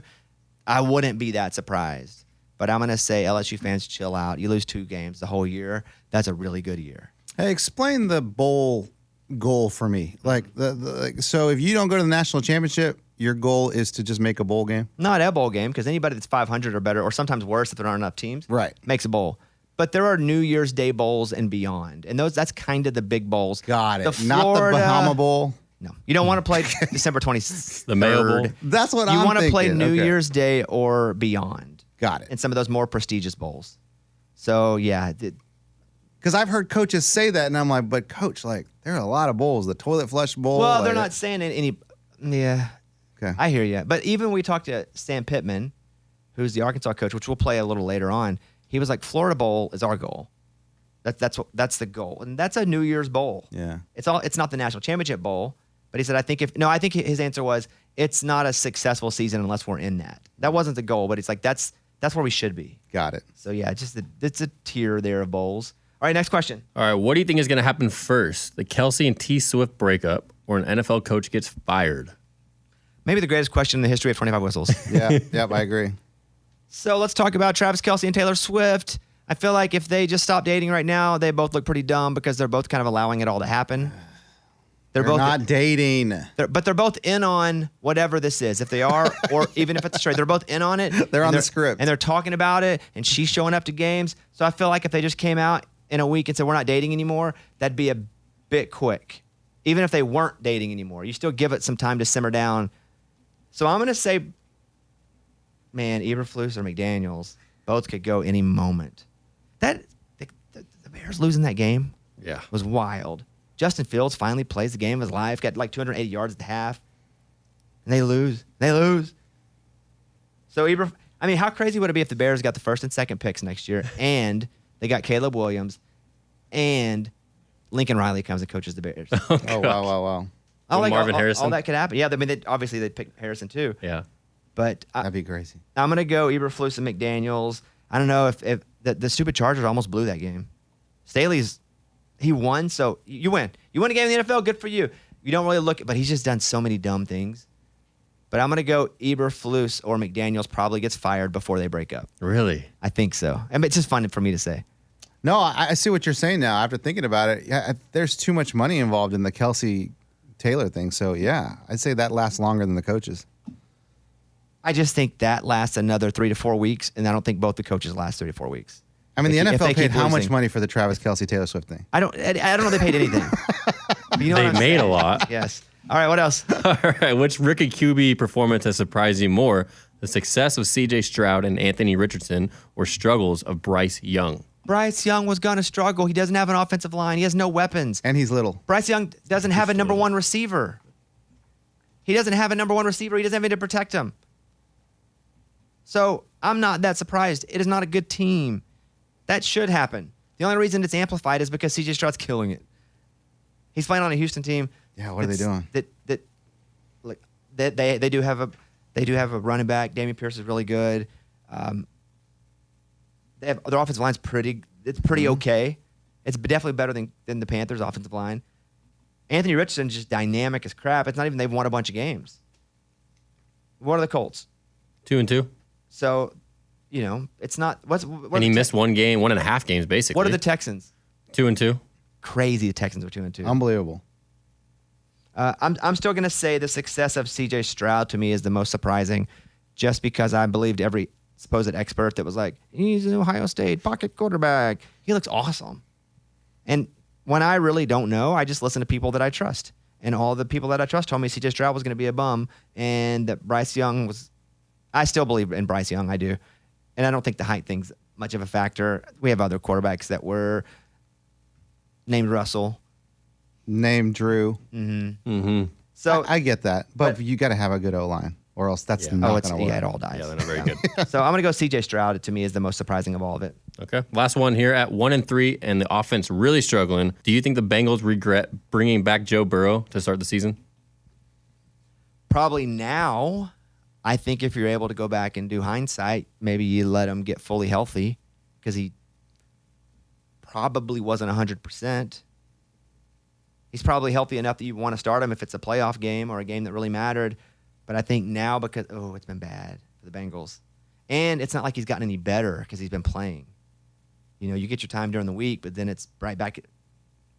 I wouldn't be that surprised. But I'm going to say LSU fans, chill out. You lose 2 games the whole year. That's a really good year. Hey, explain the bowl goal for me. So if you don't go to the national championship, your goal is to just make a bowl game? Not a bowl game, because anybody that's 500 or better, or sometimes worse if there aren't enough teams, right, makes a bowl. But there are New Year's Day bowls and beyond. And that's kind of the big bowls. Got it. Not the Bahama Bowl? No. You don't want to play December 23rd. The Mayo Bowl? That's what you I'm want to play thinking. New Year's Day or beyond. Got it. And some of those more prestigious bowls. So, yeah. Because I've heard coaches say that, and I'm like, but coach, there are a lot of bowls. The toilet flush bowl. Well, they're not saying any. Yeah. Okay. I hear you. But even we talked to Sam Pittman, who's the Arkansas coach, which we'll play a little later on. He was like, Florida Bowl is our goal. That's the goal. And that's a New Year's bowl. Yeah. It's not the national championship bowl. But he said, I think his answer was, it's not a successful season unless we're in that. That wasn't the goal, but it's like, that's where we should be. Got it. So yeah, it's a tier there of bowls. All right, next question. All right, what do you think is going to happen first? The Kelce and T Swift breakup or an NFL coach gets fired? Maybe the greatest question in the history of 25 whistles. Yeah, yep, I agree. So let's talk about Travis Kelce and Taylor Swift. I feel like if they just stop dating right now, they both look pretty dumb because they're both kind of allowing it all to happen. They're both not dating. But they're both in on whatever this is. If they are, or even if it's straight, they're both in on it. They're on the script. And they're talking about it, and she's showing up to games. So I feel like if they just came out in a week and said, we're not dating anymore, that'd be a bit quick. Even if they weren't dating anymore. You still give it some time to simmer down. So I'm going to say, man, Eberflus or McDaniels, both could go any moment. The Bears losing that game was wild. Justin Fields finally plays the game of his life, got like 280 yards at the half, and they lose. So how crazy would it be if the Bears got the first and second picks next year, and they got Caleb Williams, and Lincoln Riley comes and coaches the Bears? Oh, wow. Marvin Harrison? All that could happen. Yeah, I mean, obviously they'd pick Harrison too. Yeah. But that'd be crazy. I'm going to go Eberflus and McDaniels. I don't know if the stupid Chargers almost blew that game. He won, so you win. You win a game in the NFL, good for you. You don't really look, but he's just done so many dumb things. But I'm going to go Eberflus or McDaniels probably gets fired before they break up. Really? I think so. I mean, it's just fun for me to say. No, I see what you're saying now. After thinking about it, there's too much money involved in the Kelce Taylor thing. So, yeah, I'd say that lasts longer than the coaches. I just think that lasts another 3 to 4 weeks, and I don't think both the coaches last 3 to 4 weeks. I mean, the If NFL they paid keep how much losing. money for the Travis Kelce Taylor Swift thing? I don't know if they paid anything. You know what They I'm made saying? a lot. Yes. All right, what else? All right, which rookie QB performance has surprised you more? The success of C.J. Stroud and Anthony Richardson or struggles of Bryce Young? Bryce Young was going to struggle. He doesn't have an offensive line. He has no weapons. And he's little. Bryce Young doesn't have a number one receiver. He doesn't have a number one receiver. He doesn't have anybody to protect him. So I'm not that surprised. It is not a good team. That should happen. The only reason it's amplified is because C.J. Stroud's killing it. He's playing on a Houston team. Yeah, what are they doing? They do have a running back. Damian Pierce is really good. Their offensive line's pretty okay. It's definitely better than the Panthers' offensive line. Anthony Richardson's just dynamic as crap. It's not even they've won a bunch of games. What are the Colts? 2-2. So, it's not. What And he missed 1 game, 1.5 games basically. What are the Texans? 2-2. Crazy. The Texans are 2-2. Unbelievable. I'm still going to say the success of C.J. Stroud to me is the most surprising, just because I believed every supposed expert that was like, he's an Ohio State pocket quarterback. He looks awesome. And when I really don't know, I just listen to people that I trust. And all the people that I trust told me C.J. Stroud was going to be a bum and that Bryce Young was. I still believe in Bryce Young. I do. And I don't think the height thing's much of a factor. We have other quarterbacks that were named Russell. Named Drew. So I get that, but you got to have a good O-line, or else that's not going to work. Yeah, it all dies. Yeah, they're not very good. So I'm going to go C.J. Stroud. To me, is the most surprising of all of it. Okay. Last one here at 1-3, and the offense really struggling. Do you think the Bengals regret bringing back Joe Burrow to start the season? Probably now. I think if you're able to go back and do hindsight, maybe you let him get fully healthy because he probably wasn't 100%. He's probably healthy enough that you want to start him if it's a playoff game or a game that really mattered. But I think now because, it's been bad for the Bengals. And it's not like he's gotten any better because he's been playing. You get your time during the week, but then it's right back.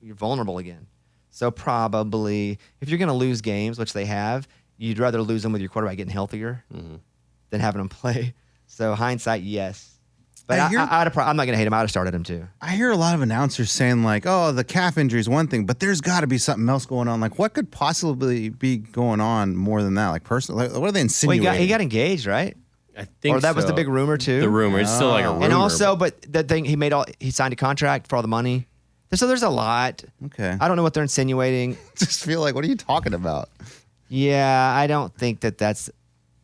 You're vulnerable again. So probably if you're going to lose games, which they have, you'd rather lose them with your quarterback getting healthier than having him play. So hindsight, yes. But I'm not going to hate him. I'd have started him too. I hear a lot of announcers saying like, "Oh, the calf injury is one thing, but there's got to be something else going on." Like, what could possibly be going on more than that? Like, personally, what are they insinuating? Well, he got engaged, right? I think Or that was so. the big rumor too. The rumor. It's still like a rumor. And also, but the thing he signed a contract for all the money. So there's a lot. Okay. I don't know what they're insinuating. Just feel like, what are you talking about? Yeah, I don't think that's.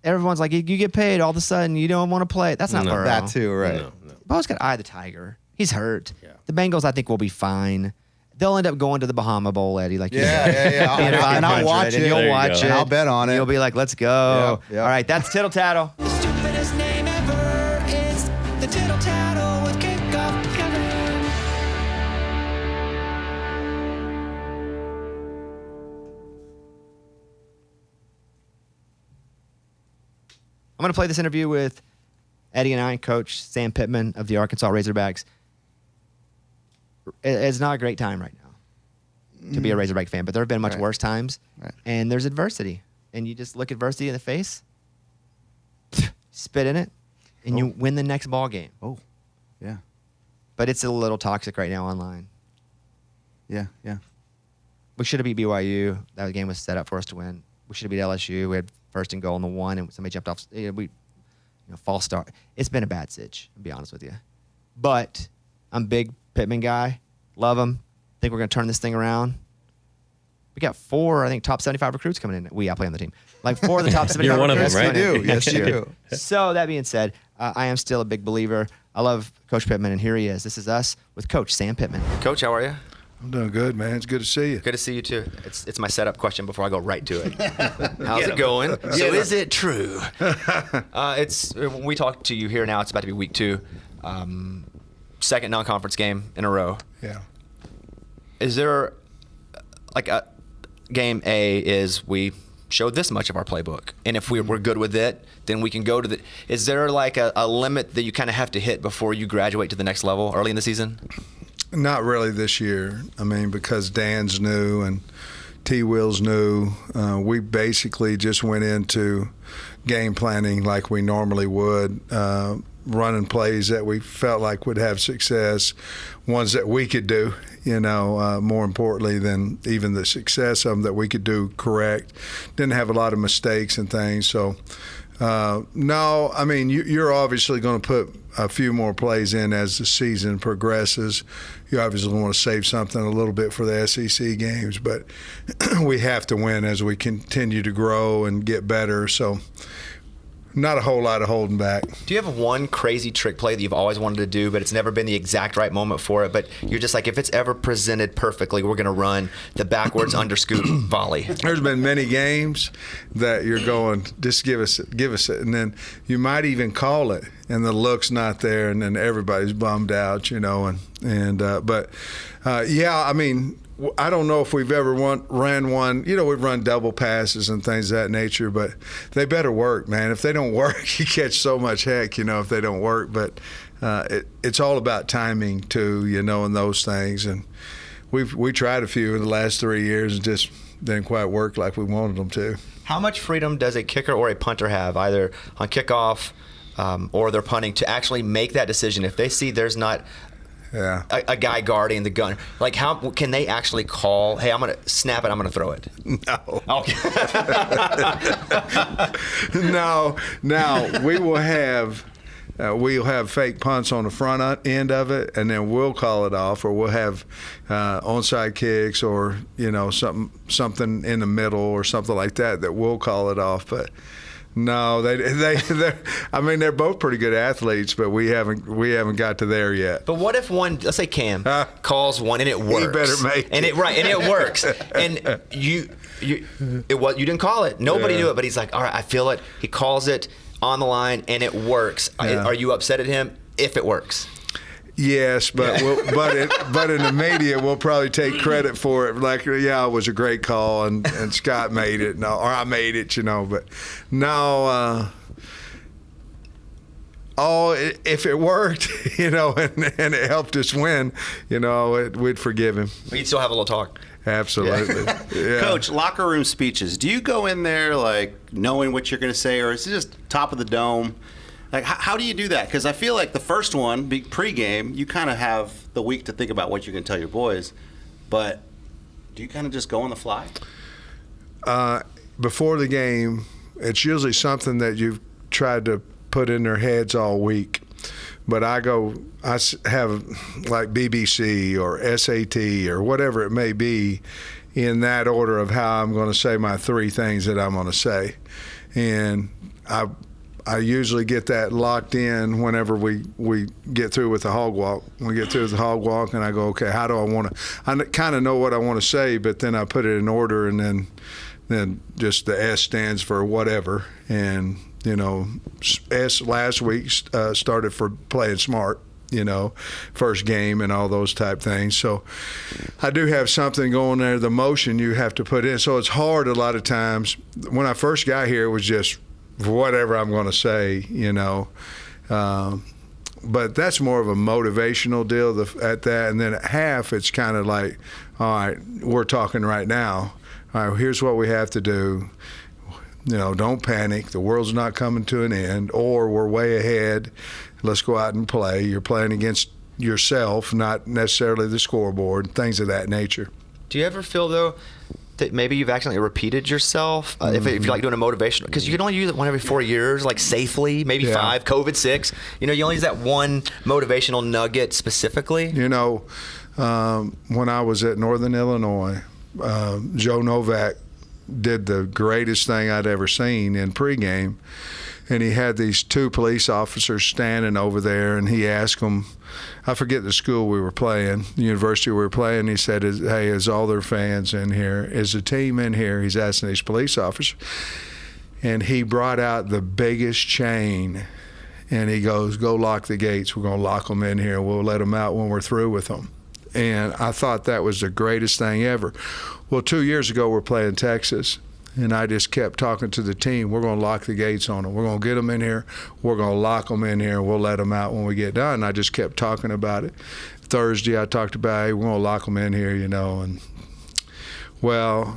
Everyone's like, you get paid. All of a sudden, you don't want to play. That's not Burrow. That too, right? No. Burrow's got eye of the tiger. He's hurt. Yeah. The Bengals, I think, will be fine. They'll end up going to the Bahama Bowl, Eddie. Like Yeah. being And I'll 500, watch and it. You'll There you watch go. it. And I'll bet on it. You'll be like, let's go. Yeah. All right, that's Tittle Tattle. The stupidest name ever. It's the Tittle Tattle with Kickoff Kevin. I'm going to play this interview with Eddie and I, Coach Sam Pittman of the Arkansas Razorbacks. It's not a great time right now to be a Razorback fan, but there have been much Right. worse times, Right. and there's adversity. And you just look adversity in the face, spit in it, and you win the next ball game. Oh, yeah, But it's a little toxic right now online. yeah. We should have beat BYU. That game was set up for us to win. We should have beat LSU. We had first and goal on the 1, and somebody jumped off. False start. It's been a bad sitch, to be honest with you. But I'm a big Pittman guy. Love him. Think we're going to turn this thing around. We got 4, I think, top 75 recruits coming in. I play on the team. Like 4 of the top 75 You're one of them, recruits right? coming in You do. next Yes, you year. do. So that being said, I am still a big believer. I love Coach Pittman, and here he is. This is us with Coach Sam Pittman. Coach, how are you? I'm doing good, man. It's good to see you. Good to see you too. It's my setup question before I go right to it. How's it going? So is it true? It's when we talk to you here now. It's about to be week 2, second non-conference game in a row. Yeah. Is there like a game A is we showed this much of our playbook, and if we're good with it, then we can go to the. Is there like a limit that you kind of have to hit before you graduate to the next level early in the season? Not really this year. I mean, because Dan's new and T-Will's new, we basically just went into game planning like we normally would, running plays that we felt like would have success, ones that we could do, more importantly than even the success of them that we could do correct. Didn't have a lot of mistakes and things. So, no, I mean, you're obviously going to put a few more plays in as the season progresses. You obviously want to save something a little bit for the SEC games, but we have to win as we continue to grow and get better. So not a whole lot of holding back. Do you have one crazy trick play that you've always wanted to do, but it's never been the exact right moment for it, but you're just like, if it's ever presented perfectly, we're going to run the backwards underscoop volley? There's been many games that you're going, just give us it, and then you might even call it, and the look's not there, and then everybody's bummed out, but yeah, I mean, I don't know if we've ever ran one. We've run double passes and things of that nature, but they better work, man. If they don't work, you catch so much heck, if they don't work. But it's all about timing too, and those things. And we tried a few in the last 3 years and just didn't quite work like we wanted them to. How much freedom does a kicker or a punter have, either on kickoff or they're punting, to actually make that decision if they see there's not a guy guarding the gun? Like, how can they actually call, hey, I'm going to snap it, I'm going to throw it? No. Okay. No. Now, we'll have fake punts on the front end of it, and then we'll call it off, or we'll have onside kicks, or something in the middle or something like that we'll call it off. But no, they're both pretty good athletes, but we haven't got to there yet. But what if one, let's say Cam, calls one and it works? He better make it. And it works. And you didn't call it. Nobody knew it, but he's like, all right, I feel it. He calls it on the line and it works. Are you upset at him if it works? Yes, but but in the media, we'll probably take credit for it. Like, it was a great call, and Scott made it, or I made it, But no, if it worked, and it helped us win, we'd forgive him. We'd still have a little talk. Absolutely. Yeah. Coach, locker room speeches. Do you go in there like knowing what you're going to say, or is it just top of the dome? Like, how do you do that? Because I feel like the first one, pregame, you kind of have the week to think about what you're going to tell your boys. But do you kind of just go on the fly? Before the game, it's usually something that you've tried to put in their heads all week. But I have like BBC or SAT or whatever it may be, in that order of how I'm going to say my 3 things that I'm going to say. And I usually get that locked in whenever we get through with the hog walk. We get through with the hog walk, and I go, okay, how do I want to? I kind of know what I want to say, but then I put it in order, and then just the S stands for whatever. And S last week started for playing smart. First game and all those type things. So I do have something going there. The motion you have to put in. So it's hard a lot of times. When I first got here, it was just whatever I'm going to say, but that's more of a motivational deal at that. And then at half, it's kind of like, all right, we're talking right now. All right, here's what we have to do. Don't panic. The world's not coming to an end, or we're way ahead. Let's go out and play. You're playing against yourself, not necessarily the scoreboard, things of that nature. Do you ever feel, though, that maybe you've accidentally repeated yourself if you're like doing a motivational? Because you can only use it one every 4 years, like safely, maybe 5, COVID 6. You only use that one motivational nugget specifically. When I was at Northern Illinois, Joe Novak did the greatest thing I'd ever seen in pregame. And he had these 2 police officers standing over there, and he asked them, I forget the school we were playing, the university we were playing. He said, hey, is all their fans in here? Is the team in here? He's asking these police officers. And he brought out the biggest chain, and he goes, go lock the gates. We're going to lock them in here. We'll let them out when we're through with them. And I thought that was the greatest thing ever. Well, 2 years ago, we're playing Texas. And I just kept talking to the team. We're going to lock the gates on them. We're going to get them in here. We're going to lock them in here. We'll let them out when we get done. And I just kept talking about it. Thursday, I talked about, hey, we're going to lock them in here, And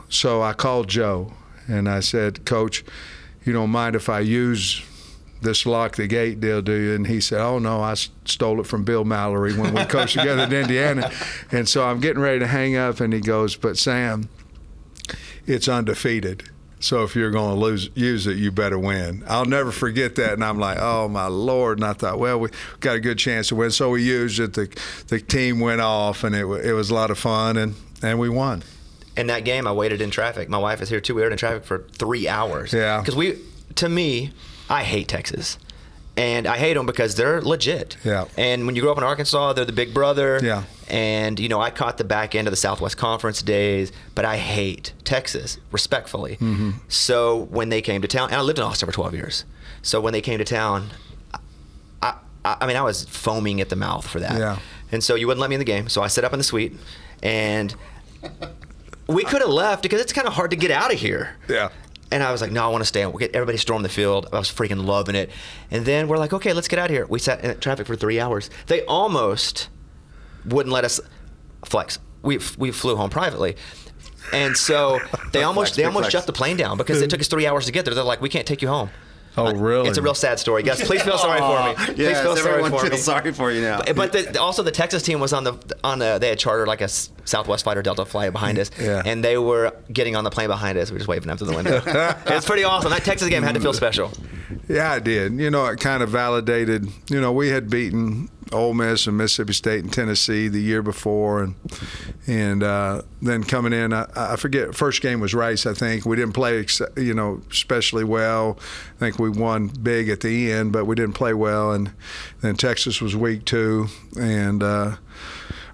so I called Joe, and I said, Coach, you don't mind if I use this lock the gate deal, do you? And he said, oh, no, I stole it from Bill Mallory when we coached together at Indiana. And so I'm getting ready to hang up, and he goes, but Sam, it's undefeated. So if you're going to use it, you better win. I'll never forget that. And I'm like, oh, my Lord. And I thought, well, we got a good chance to win. So we used it. The team went off, and it was a lot of fun, and we won. In that game, I waited in traffic. My wife is here, too. We waited in traffic for 3 hours. Yeah. Because to me, I hate Texas. And I hate them because they're legit. Yeah. And when you grow up in Arkansas, they're the big brother. Yeah. And, I caught the back end of the Southwest Conference days, but I hate Texas, respectfully. Mm-hmm. So when they came to town, and I lived in Austin for 12 years. So when they came to town, I was foaming at the mouth for that. Yeah. And so you wouldn't let me in the game. So I set up in the suite, and we could have left because it's kind of hard to get out of here. Yeah. And I was like, no, I want to stay. We'll get everybody storm the field. I was freaking loving it. And then we're like, okay, let's get out of here. We sat in traffic for 3 hours. They almost wouldn't let us flex. We flew home privately. And so they almost shut the plane down because it took us 3 hours to get there. They're like, we can't take you home. Oh, really? It's a real sad story, guys. Please feel sorry for me. Please feel sorry everyone for me. feels sorry for you now. But also the Texas team was on they had chartered like a Southwest flight or Delta flight behind us, Yeah. and they were getting on the plane behind us. We were just waving them through the window. It's pretty awesome. That Texas game had to feel special. Yeah, I did. It kind of validated. We had beaten Ole Miss and Mississippi State and Tennessee the year before, and then coming in, I forget. First game was Rice, I think. We didn't play, especially well. I think we won big at the end, but we didn't play well. And then Texas was weak too, and our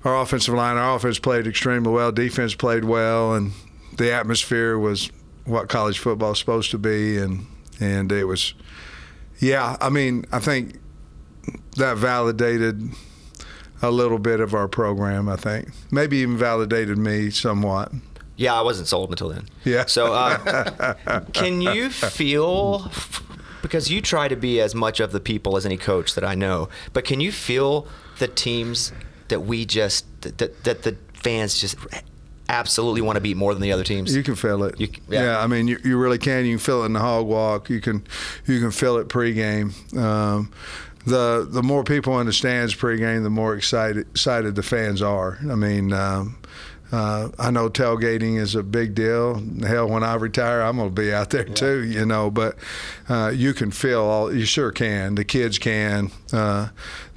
offensive line, our offense played extremely well. Defense played well, and the atmosphere was what college football is supposed to be, and it was. Yeah, I mean, I think that validated a little bit of our program, I think. Maybe even validated me somewhat. Yeah, I wasn't sold until then. Yeah. So can you feel, because you try to be as much of the people as any coach that I know, but can you feel the teams that that the fans just absolutely want to beat more than the other teams? You can feel it. Yeah. I mean, you really can. You can feel it in the hog walk. You can feel it pregame. The more people in the stands pregame, the more excited the fans are. I mean, I know tailgating is a big deal. Hell, when I retire, I'm going to be out there too, But you can feel you sure can. The kids can. The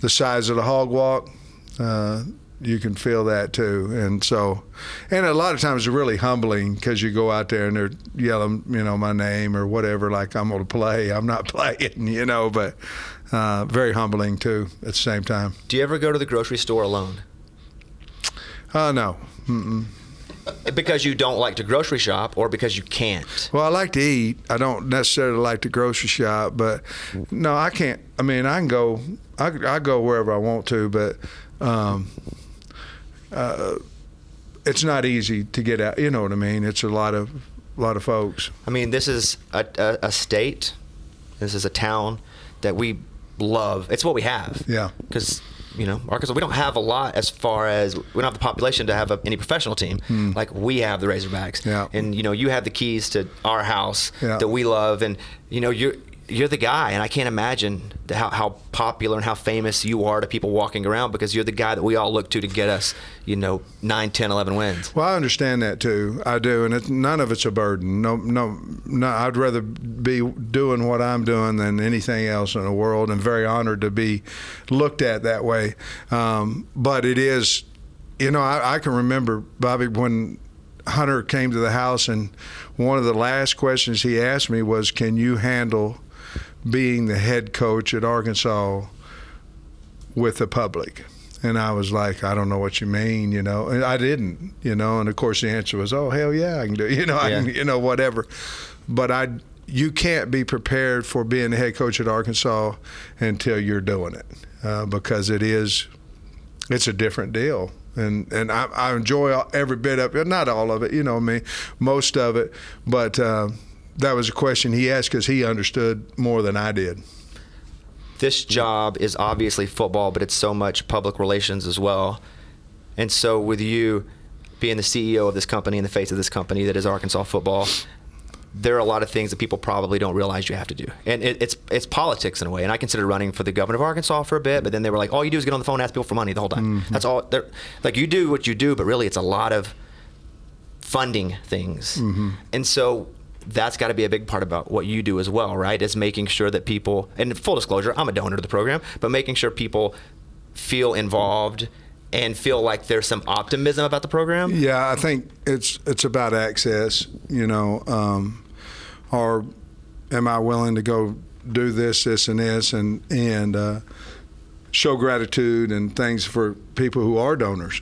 size of the hog walk. You can feel that too, and a lot of times it's really humbling because you go out there and they're yelling, my name or whatever, like I'm going to play. I'm not playing, but very humbling too at the same time. Do you ever go to the grocery store alone? No. Mm-mm. Because you don't like to grocery shop, or because you can't? Well, I like to eat. I don't necessarily like to grocery shop, but no, I can't. I mean, I can go. I go wherever I want to, but. It's not easy to get out. You know what I mean? It's a lot of folks. I mean, this is a state. This is a town that we love. It's what we have. Yeah. Because Arkansas, we don't have a lot as far as we don't have the population to have any professional team. Like we have the Razorbacks. Yeah. And you have the keys to our house Yeah. that we love, and you're the guy, and I can't imagine how popular and how famous you are to people walking around because you're the guy that we all look to get us, 9, 10, 11 wins. Well, I understand that too. I do, and none of it's a burden. No. I'd rather be doing what I'm doing than anything else in the world, and very honored to be looked at that way. But it is, I can remember, Bobby, when Hunter came to the house, and one of the last questions he asked me was, "Can you handle being the head coach at Arkansas with the public?" And I was like, I don't know what you mean, and I didn't, and of course the answer was, oh, hell yeah, I can do it, I can, whatever. But you can't be prepared for being the head coach at Arkansas until you're doing it, because it's a different deal. And I enjoy every bit of it, not all of it, most of it, but that was a question he asked because he understood more than I did. This job is obviously football, but it's so much public relations as well. And so with you being the CEO of this company and the face of this company that is Arkansas football, there are a lot of things that people probably don't realize you have to do. And it's politics in a way. And I considered running for the governor of Arkansas for a bit, but then they were like, all you do is get on the phone and ask people for money the whole time. Mm-hmm. That's all. Like, you do what you do, but really it's a lot of funding things. Mm-hmm. And so that's got to be a big part about what you do as well, right? Is making sure that people, and full disclosure, I'm a donor to the program, but making sure people feel involved and feel like there's some optimism about the program. Yeah, I think it's about access, or am I willing to go do this, and this, and show gratitude and things for people who are donors,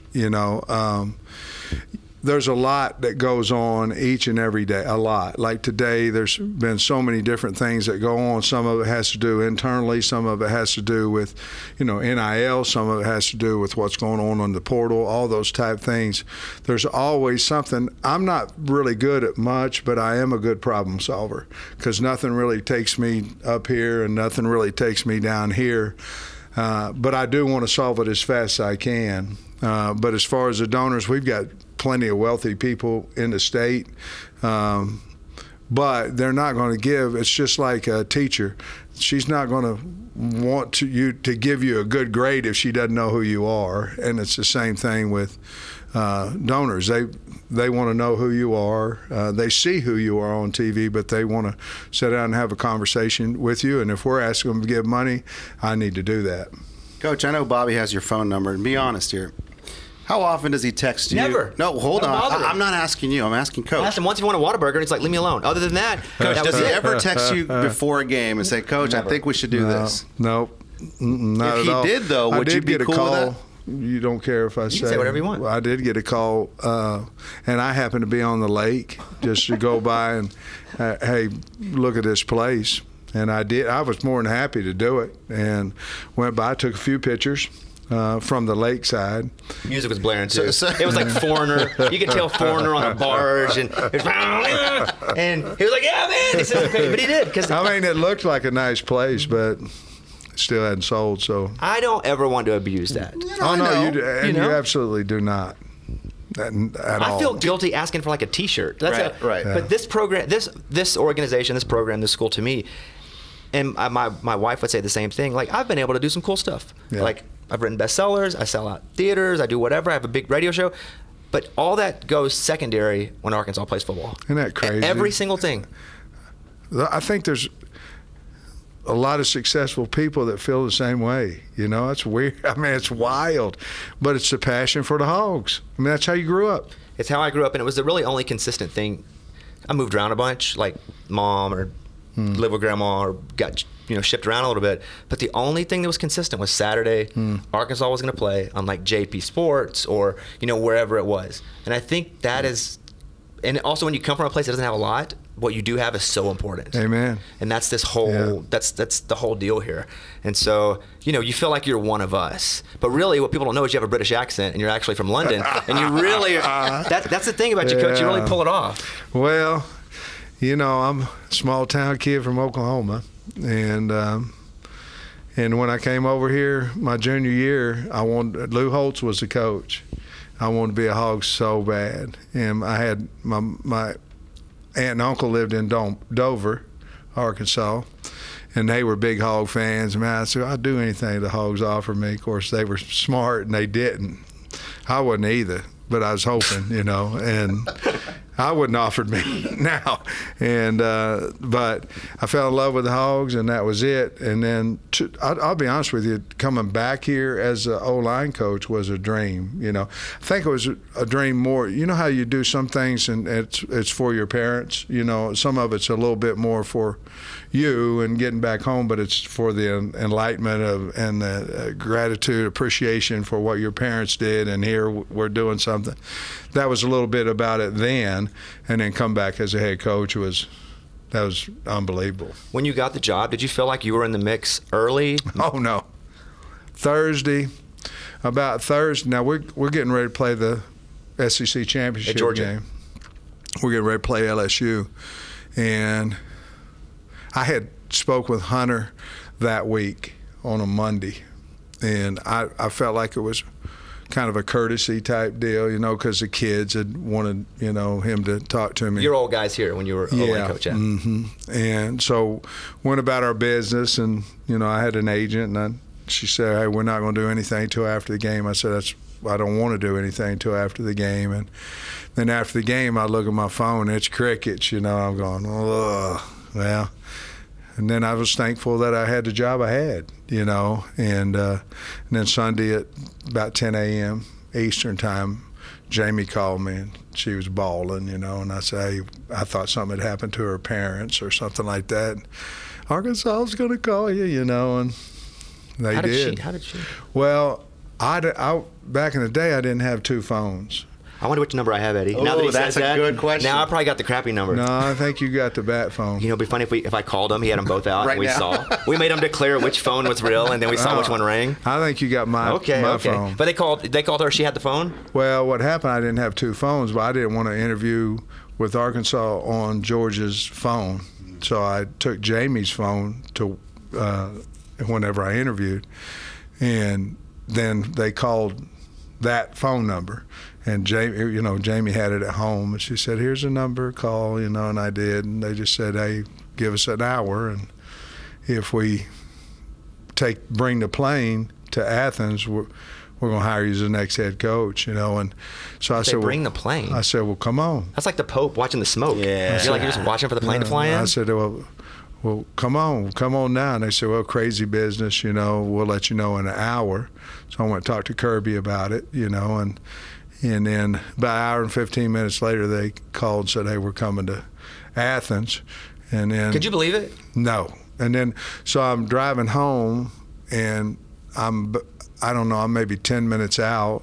there's a lot that goes on each and every day, a lot. Like today, there's been so many different things that go on. Some of it has to do internally. Some of it has to do with, NIL. Some of it has to do with what's going on the portal, all those type things. There's always something. I'm not really good at much, but I am a good problem solver because nothing really takes me up here and nothing really takes me down here. But I do want to solve it as fast as I can. But as far as the donors, we've got plenty of wealthy people in the state, but they're not going to give. It's just like a teacher. She's not going to want you to give you a good grade if she doesn't know who you are. And it's the same thing with donors. They want to know who you are. They see who you are on TV, but they want to sit down and have a conversation with you. And if we're asking them to give money, I need to do that. Coach, I know Bobby has your phone number, and be honest here. How often does he text you? Never. No, hold Don't on. bother him. I'm not asking you. I'm asking Coach. I asked him once if you want a Whataburger, and he's like, leave me alone. Other than that, Coach, that does was he it. ever text you before a game and say, Coach, I think we should do this? Nope. Not If at he all. did, though, I would you did be get a cool with call. that? You don't care if I say. can say whatever you want. I did get a call, and I happened to be on the lake just to go by and, hey, look at this place. And I did. I was more than happy to do it, and went by, took a few pictures. From the lakeside. Music was blaring too. It was like Foreigner. You could tell Foreigner on a barge, and he was like, "Yeah, man, this is crazy." But he did because I mean, it looked like a nice place, but still hadn't sold. So I don't ever want to abuse that. You absolutely do not. At all. I feel guilty asking for like a T-shirt. That's Right. But this program, this organization, this program, this school to me, and my wife would say the same thing. Like I've been able to do some cool stuff. Yeah. Like I've written bestsellers. I sell out theaters. I do whatever. I have a big radio show. But all that goes secondary when Arkansas plays football. Isn't that crazy? Every single thing. I think there's a lot of successful people that feel the same way. It's weird. I mean, it's wild, but it's the passion for the Hogs. I mean, that's how you grew up. It's how I grew up, and it was the really only consistent thing. I moved around a bunch, like mom or live with grandma, or got shipped around a little bit. But the only thing that was consistent was Saturday. Arkansas was going to play on like JP Sports or wherever it was. And I think that is, and also when you come from a place that doesn't have a lot, what you do have is so important. Amen. And that's this whole that's the whole deal here. And so you feel like you're one of us, but really what people don't know is you have a British accent and you're actually from London, and you really that's the thing about you, Coach. You really pull it off. Well, I'm a small town kid from Oklahoma, and when I came over here my junior year, Lou Holtz was the coach. I wanted to be a Hog so bad, and I had my aunt and uncle lived in Dover, Arkansas, and they were big Hog fans. Man, I said, I'd do anything the Hogs offered me. Of course, they were smart, and they didn't. I wasn't either, but I was hoping, and I wouldn't offered me now. And but I fell in love with the Hogs, and that was it. And then I'll be honest with you, coming back here as an O-line coach was a dream. I think it was a dream more. You know how you do some things and it's for your parents. Some of it's a little bit more for you and getting back home, but it's for the enlightenment and the gratitude, appreciation for what your parents did, and here we're doing something. That was a little bit about it then, and then come back as a head coach that was unbelievable. When you got the job, did you feel like you were in the mix early? Oh no, about Thursday. Now we're getting ready to play the SEC championship At Georgia. game. We're getting ready to play LSU, and I had spoke with Hunter that week on a Monday, and I felt like it was kind of a courtesy type deal, because the kids had wanted, him to talk to me. Your old guys here when you were O-line coach, yeah. Mm-hmm. And so went about our business, and I had an agent, and she said, "Hey, we're not going to do anything till after the game." I said, I don't want to do anything till after the game. And then after the game, I look at my phone, and it's crickets. I'm going, ugh, well. And then I was thankful that I had the job I had, and then Sunday at about 10 a.m. Eastern time, Jamie called me, and she was bawling, and I said, hey, I thought something had happened to her parents or something like that. Arkansas was going to call you, and they How did. How did she? Well, I back in the day, I didn't have two phones. I wonder which number I have, Eddie. Oh, now that he that's says a that, good question. Now I probably got the crappy number. No, I think you got the bat phone. You know, it'd be funny if I called him. He had them both out. Right and we now. saw. We made him declare which phone was real, and then we saw which one rang. I think you got my phone. But they called her. She had the phone. Well, what happened, I didn't have two phones, but I didn't want to interview with Arkansas on Georgia's phone. So I took Jamie's phone to whenever I interviewed. And then they called that phone number. And Jamie had it at home, and she said, "Here's a number, call," and I did. And they just said, "Hey, give us an hour, and if we bring the plane to Athens, we're going to hire you as the next head coach," And so I said, bring the plane. I said, "Well, come on." That's like the Pope watching the smoke. Yeah. You're just watching for the plane to fly in. I said, well, come on now. And they said, "Well, crazy business, we'll let you know in an hour." So I went and talked to Kirby about it, and then about an hour and 15 minutes later, they called and said, "Hey, we're coming to Athens." And then, could you believe it? No. And then, so I'm driving home, and I'm maybe 10 minutes out,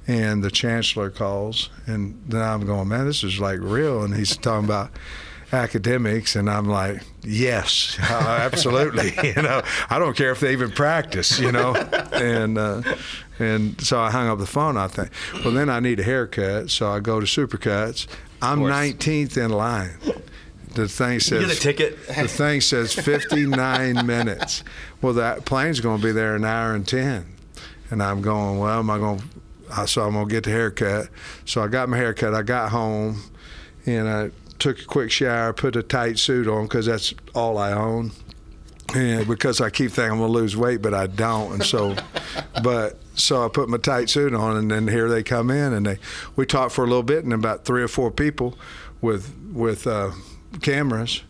and the chancellor calls, and then I'm going, "Man, this is like real." And he's talking about academics, and I'm like, "Yes, absolutely." I don't care if they even practice, and so I hung up the phone. I think, well, then I need a haircut, so I go to Supercuts. I'm 19th in line. The thing says, you get a ticket. The thing says 59 minutes. Well, that plane's going to be there an hour and 10, and I'm going, well, am I going? So I'm going to get the haircut. So I got my haircut. I got home, and I took a quick shower, put a tight suit on because that's all I own. And because I keep thinking I'm gonna lose weight, but I don't. And so, so I put my tight suit on, and then here they come in, and we talked for a little bit, and about 3 or 4 people with cameras,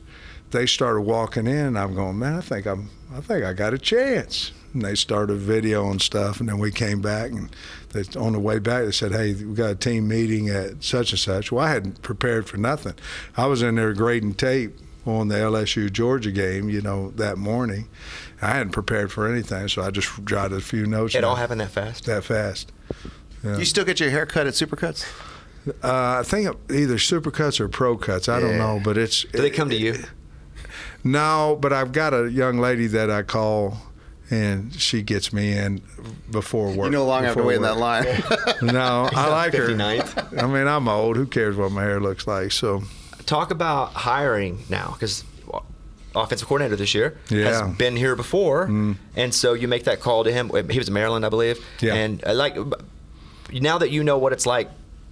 they started walking in. And I'm going, "Man, I think I got a chance." And they started video and stuff, and then we came back, and on the way back they said, "Hey, we got a team meeting at such and such." Well, I hadn't prepared for nothing. I was in there grading tape on the LSU Georgia game, that morning. I hadn't prepared for anything, so I just jotted a few notes. It all happened that fast? That fast. Yeah. Do you still get your hair cut at Supercuts? I think either Supercuts or Pro Cuts. I don't know, but it's. Do they come to you? No, but I've got a young lady that I call, and she gets me in before work. You no longer have to wait in that line. No, I like her. 59th. I mean, I'm old. Who cares what my hair looks like? So. Talk about hiring now, because offensive coordinator this year Yeah. has been here before, and so you make that call to him. He was in Maryland, I believe. Yeah. And now that you know what it's like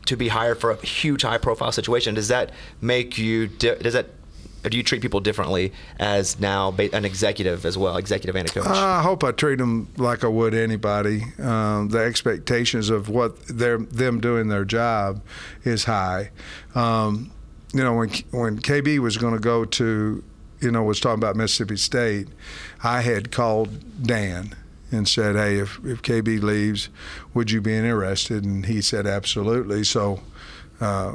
to be hired for a huge, high-profile situation, does that make you? Do you treat people differently as now an executive as well, executive and a coach? I hope I treat them like I would anybody. The expectations of what them doing their job is high. When KB was going to go to, was talking about Mississippi State, I had called Dan and said, "Hey, if KB leaves, would you be interested?" And he said, "Absolutely." So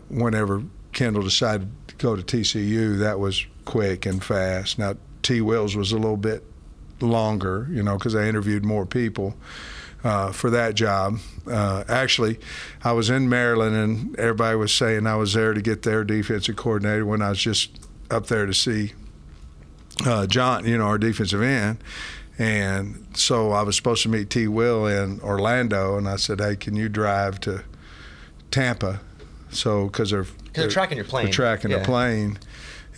whenever Kendall decided to go to TCU, that was quick and fast. Now, T. Wills was a little bit longer, because I interviewed more people for that job. Actually, I was in Maryland, and everybody was saying I was there to get their defensive coordinator when I was just up there to see John, our defensive end. And so I was supposed to meet T. Will in Orlando, and I said, "Hey, can you drive to Tampa?" So because they're tracking your plane. They're tracking the plane.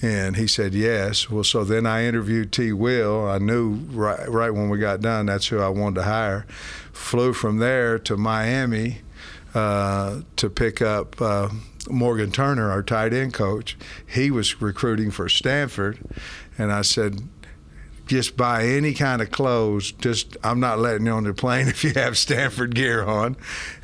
And he said yes. Well, so then I interviewed T. Will. I knew right when we got done that's who I wanted to hire. Flew from there to Miami to pick up Morgan Turner, our tight end coach. He was recruiting for Stanford, and I said, "Just buy any kind of clothes. I'm not letting you on the plane if you have Stanford gear on."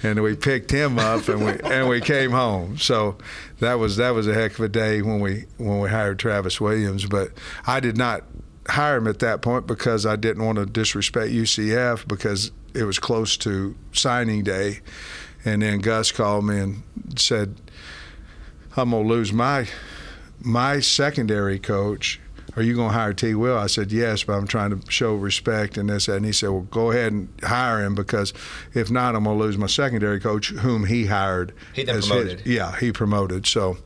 And we picked him up, and we came home. So that was a heck of a day when we hired Travis Williams. But I did not hire him at that point because I didn't want to disrespect UCF because it was close to signing day. And then Gus called me and said, "I'm gonna lose my secondary coach are you going to hire T. Will? I said, yes, but I'm trying to show respect and this, that. And he said, well, go ahead and hire him, because if not, I'm going to lose my secondary coach, whom he hired. He then promoted. He promoted. So,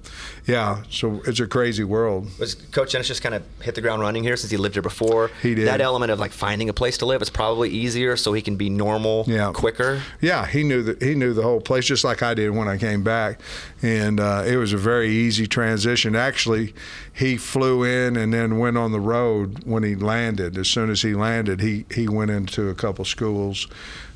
yeah, so it's a crazy world. Was Coach Dennis just kind of hit the ground running here since he lived here before? He did. That element of like finding a place to live is probably easier, so he can be normal quicker. Yeah, he knew the whole place just like I did when I came back, and it was a very easy transition. Actually, he flew in and then went on the road when he landed. As soon as he landed, he went into a couple schools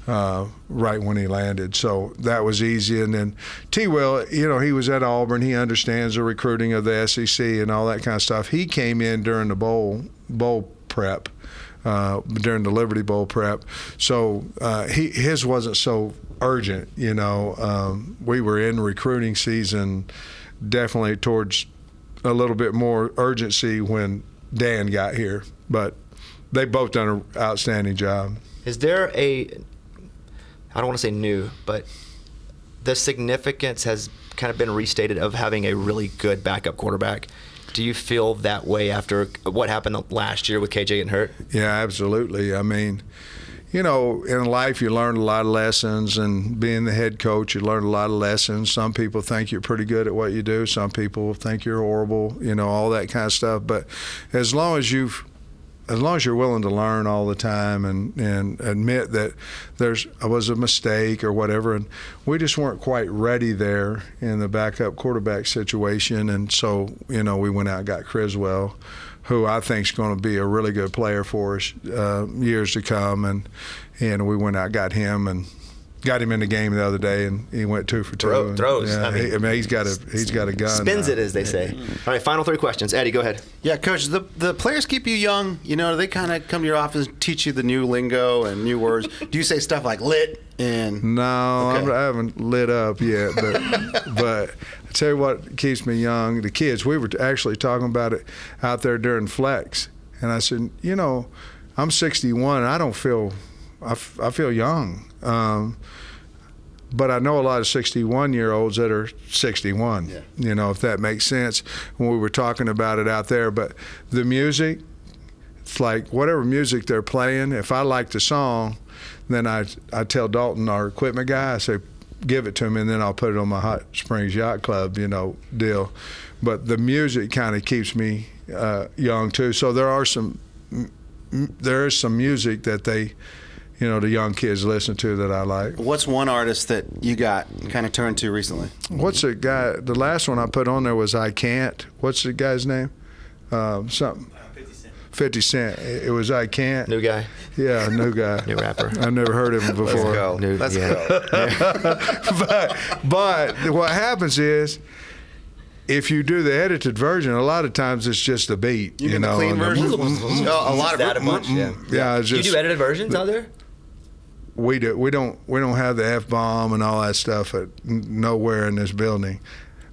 right when he landed. So that was easy. And then T. Will, he was at Auburn. He understands the recruiting of the SEC and all that kind of stuff. He came in during the bowl prep, during the Liberty Bowl prep. So his wasn't so urgent. We were in recruiting season, definitely towards a little bit more urgency when Dan got here. But they both done an outstanding job. Is there I don't want to say new, but the significance has kind of been restated of having a really good backup quarterback. Do you feel that way after what happened last year with KJ getting hurt? Yeah, absolutely. I mean, in life you learn a lot of lessons, and being the head coach, you learn a lot of lessons. Some people think you're pretty good at what you do. Some people think you're horrible, all that kind of stuff. But as long as you're willing to learn all the time and admit that was a mistake or whatever, and we just weren't quite ready there in the backup quarterback situation, and so we went out and got Criswell, who I think is going to be a really good player for us years to come, and we went out and got him and got him in the game the other day, and he went 2 for 2. Throws. Yeah, he's got a gun. Spins it, as they say. All right, final 3 questions. Eddie, go ahead. Yeah, Coach, the players keep you young. They kind of come to your office and teach you the new lingo and new words. Do you say stuff like lit and? No, Okay. I haven't lit up yet, but I tell you what keeps me young, the kids. We were actually talking about it out there during flex, and I said, I'm 61, and I don't feel, I feel young. But I know a lot of 61-year-olds that are 61, if that makes sense, when we were talking about it out there. But the music, it's like whatever music they're playing, if I like the song, then I tell Dalton, our equipment guy, I say, give it to me, and then I'll put it on my Hot Springs Yacht Club, deal. But the music kind of keeps me young, too. So there is some music that they – the young kids listen to that I like. What's one artist that you got kind of turned to recently? What's the guy? The last one I put on there was I Can't. What's the guy's name? Something. 50 Cent. It was I Can't. New guy. Yeah, new guy. New rapper. I've never heard of him before. Let's go. But what happens is, if you do the edited version, a lot of times it's just a beat. You get the clean version? A lot of that a bunch? Yeah, it's Do you just, do edited versions out there? we do. We don't have the F-bomb and all that stuff nowhere in this building.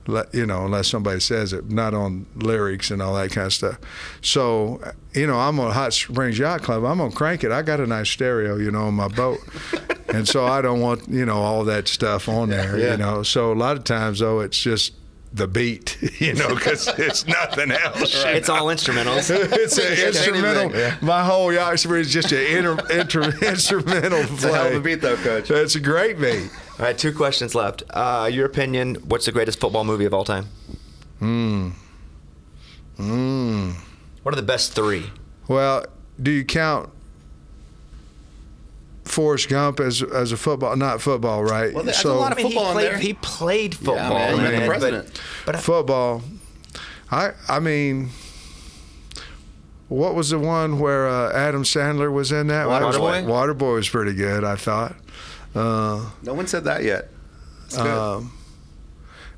Unless somebody says it, not on lyrics and all that kind of stuff. So, I'm on Hot Springs Yacht Club. I'm gonna crank it. I got a nice stereo, on my boat, and so I don't want all that stuff on there. So a lot of times though, it's just the beat, because it's nothing else. It's all instrumentals. It's an instrumental. My whole Yacht Springs is just an instrumental play. It's a hell of a beat, though, Coach. It's a great beat. All right, 2 questions left. Your opinion, what's the greatest football movie of all time? What are the best 3? Well, do you count Forrest Gump as a football? Not football, right? Well, there's a lot of football in there. He played football. man, the president. But football. I mean, what was the one where Adam Sandler was in that? Waterboy? Waterboy was pretty good, I thought. No one said that yet. That's good.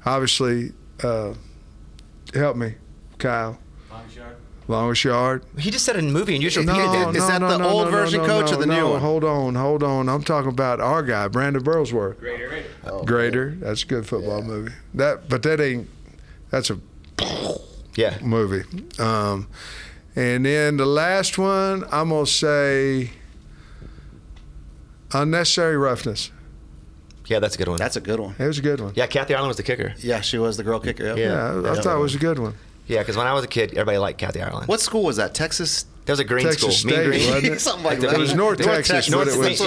Obviously, help me, Kyle. Longest Yard. he just said a movie and you just repeated it. Is that the old version, Coach, or the new one? Hold on. I'm talking about our guy, Brandon Burlsworth. Greater. That's a good football movie. That's a movie. And then the last one, I'm gonna say Unnecessary Roughness. Yeah, that's a good one. That's a good one. It was a good one. Yeah, Kathy Ireland was the kicker. Yeah, she was the girl kicker. Yep. Yeah, I thought it was a good one. Yeah, because when I was a kid, everybody liked Kathy Ireland. What school was that? Texas? That was a green Texas school. State, Mean wasn't Green. it? Something like the that. It was North Texas, but it was.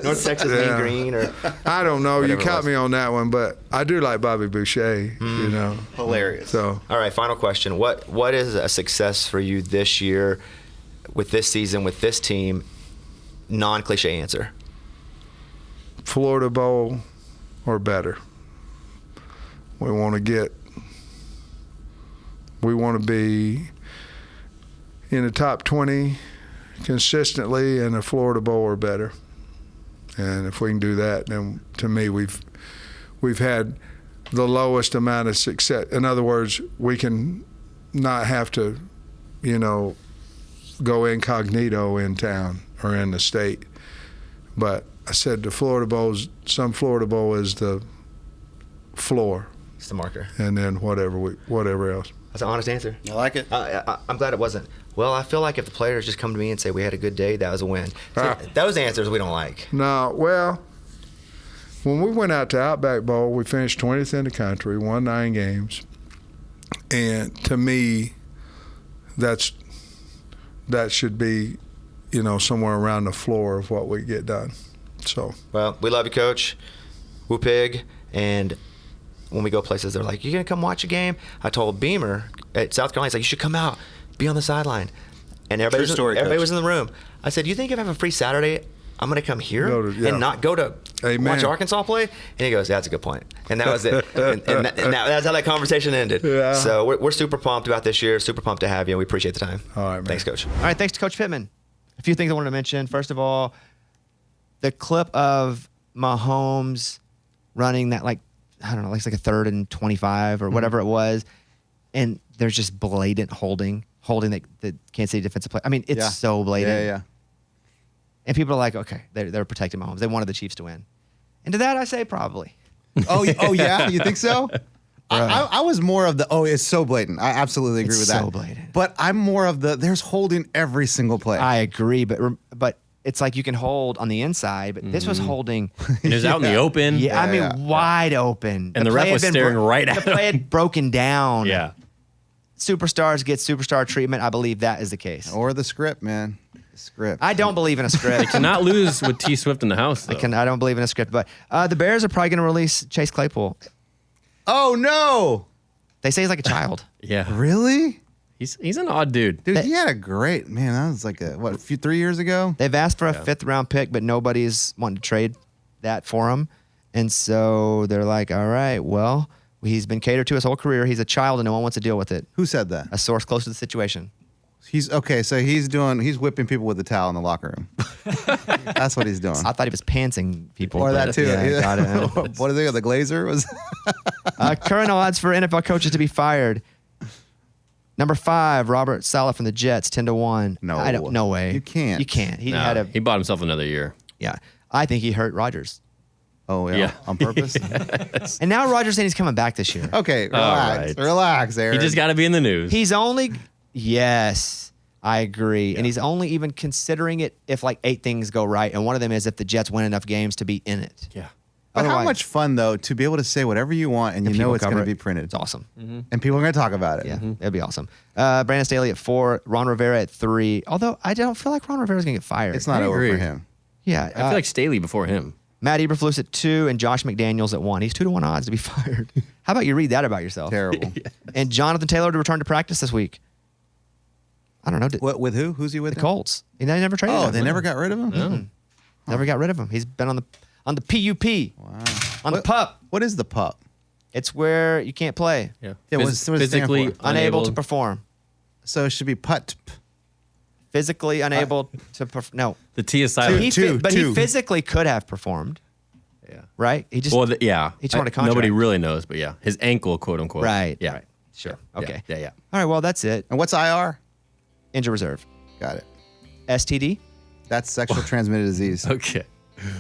North Texas Mean Green. Or I don't know. You Whatever it caught was. me on that one, but I do like Bobby Boucher. You know, Hilarious. so All right, final question. What is a success for you this year, with this season, with this team? Non-cliche answer. Florida Bowl or better. We want to be in the top 20 consistently in a Florida Bowl or better. And if we can do that, then to me we've had the lowest amount of success. In other words, we can not have to, go incognito in town or in the state. But I said the Florida Bowl's, some Florida Bowl is the floor, It's the marker. and then whatever else. That's an honest answer. I like it. I'm glad it wasn't. Well, I feel like if the players just come to me and say we had a good day, that was a win. So those answers we don't like. No, well, when we went out to Outback Bowl, we finished 20th in the country, won 9 games, and to me, that should be, somewhere around the floor of what we get done. So, Well, we love you, Coach. Woo pig. And when we go places, they're like, "You gonna come watch a game?" I told Beamer at South Carolina, he's like, "You should come out, be on the sideline." And everybody Coach. was in the room. I said, "You think if I have a free Saturday, I'm gonna come here Yeah. and not go to Amen. watch Arkansas play?" And he goes, "That's a good point." And that was it. and that's how that conversation ended. Yeah. So we're super pumped about this year. Super pumped to have you. We appreciate the time. All right, man. Thanks, Coach. All right, thanks to Coach Pittman. A few things I wanted to mention. First of all, the clip of Mahomes running that, it's like a 3rd and 25 or whatever it was, and there's just blatant holding the Kansas City defensive play. I mean, it's Yeah. so blatant. Yeah. And people are like, okay, they're protecting Mahomes. They wanted the Chiefs to win. And to that, I say probably. Oh yeah, you think so? I was more of the it's so blatant. I absolutely agree It's with that. so blatant. But I'm more of there's holding every single play. I agree, but it's like you can hold on the inside, but this was holding. And it was out in the open. Yeah, I mean, Yeah. wide open. And the ref play had was been staring right at The play had broken down. Yeah. Superstars get superstar treatment. I believe that is the case. Or the script, man. The script. I don't believe in a script. Cannot lose with T Swift in the house, though. I don't believe in a script. But the Bears are probably going to release Chase Claypool. Oh no! They say he's like a child. Yeah. Really? He's an odd dude. Dude, he had a great man. That was like 3 years ago. They've asked for a 5th round pick, but nobody's wanting to trade that for him. And so they're like, all right, well, he's been catered to his whole career. He's a child and no one wants to deal with it. Who said that? A source close to the situation. He's okay. So he's whipping people with a towel in the locker room. That's what he's doing. I thought he was pantsing people. Or but that too. Yeah, got it. What are they? The Glazer was. Current odds for NFL coaches to be fired. Number 5, Robert Saleh from the Jets, 10-1. No. No way. You can't. You can't. He Nah, had a. he bought himself another year. Yeah. I think he hurt Rodgers. Oh yeah. Yeah. On purpose. And now Rodgers saying he's coming back this year. Okay. Relax. right. Relax, Aaron. He just got to be in the news. He's only. Yes, I agree. And he's only even considering it if 8 things go right. And one of them is if the Jets win enough games to be in it. yeah. But how Otherwise- much fun though to be able to say whatever you want and you know people it's going cover to it. be printed. It's awesome. And people are going to talk about it. Yeah, that'd be awesome. Brandon Staley at 4, Ron Rivera at 3. Although I don't feel like Ron Rivera's going to get fired. It's not over agree. for him. Yeah. I feel like Staley before him. Matt Eberflus at 2 and Josh McDaniels at 1. He's 2-1 odds to be fired. How about you read that about yourself? Terrible. And Jonathan Taylor to return to practice this week. I don't know. What with who? Who's he with? The now? Colts. They never traded Oh, him. they never got rid of him? Never got rid of him. He's been on the PUP. Wow. On the pup. What is the pup? It's where you can't play. Yeah. Yeah, what does it stand physically for? Unable to perform. So it should be put. Physically unable to perform. No. The T is silent. He physically could have performed, yeah. right? He just Well, yeah. He just wanted a contract. Nobody really knows, but yeah. His ankle, quote unquote. Right. Yeah. Right. Sure. Yeah. Okay. Yeah. All right. Well, that's it. And what's IR? Injury reserve. Got it. STD. That's sexual transmitted disease. Okay.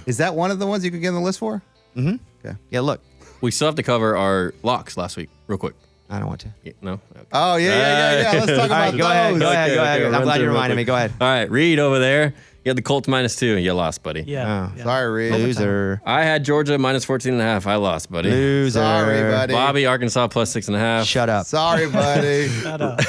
Is that one of the ones you could get on the list for? Mm-hmm. Okay. Yeah. Look, We still have to cover our locks last week, real quick. I don't want to. Yeah, no? Okay. Oh, yeah. Let's talk All about right. Go ahead. those. Go ahead. Okay, Go ahead. okay, I'm run glad through you real reminded quick. me. Go ahead. All right, Reed over there. You had the Colts -2. You lost, buddy. Oh. Sorry, Reed. Loser. I had Georgia -14.5. I lost, buddy. Loser. Sorry, buddy. Bobby, Arkansas +6.5. Shut up. Sorry, buddy.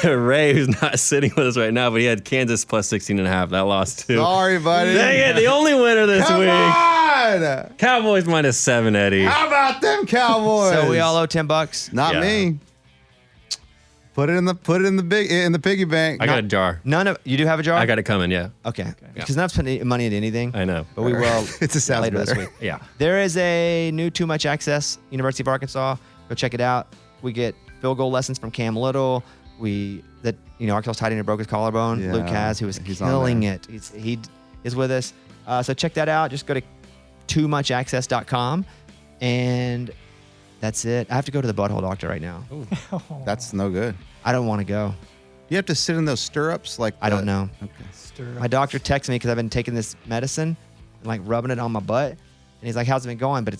Ray, who's not sitting with us right now, but he had Kansas +16.5. That lost too. Sorry, buddy. Dang it, the only winner this Come week. on. Cowboys -7, Eddie. How about them Cowboys? So we all owe $10. Not Yeah. me. Put it in the piggy bank. I got a jar. None of you do have a jar. I got it coming, yeah. Okay. Because not spending money into anything. I know. But we will. It just sounds later this better. week. Yeah. There is a new Too Much Access, University of Arkansas. Go check it out. We get field goal lessons from Cam Little. Arkansas tight end who broke his collarbone. Yeah, Luke Kaz, who was he's on killing there. it. He is with us. So check that out. Just go to toomuchaccess.com, and that's it. I have to go to the butthole doctor right now. That's no good. I don't want to go. You have to sit in those stirrups like I don't know. Okay. My doctor texted me because I've been taking this medicine and like rubbing it on my butt, and he's like, "How's it been going?" But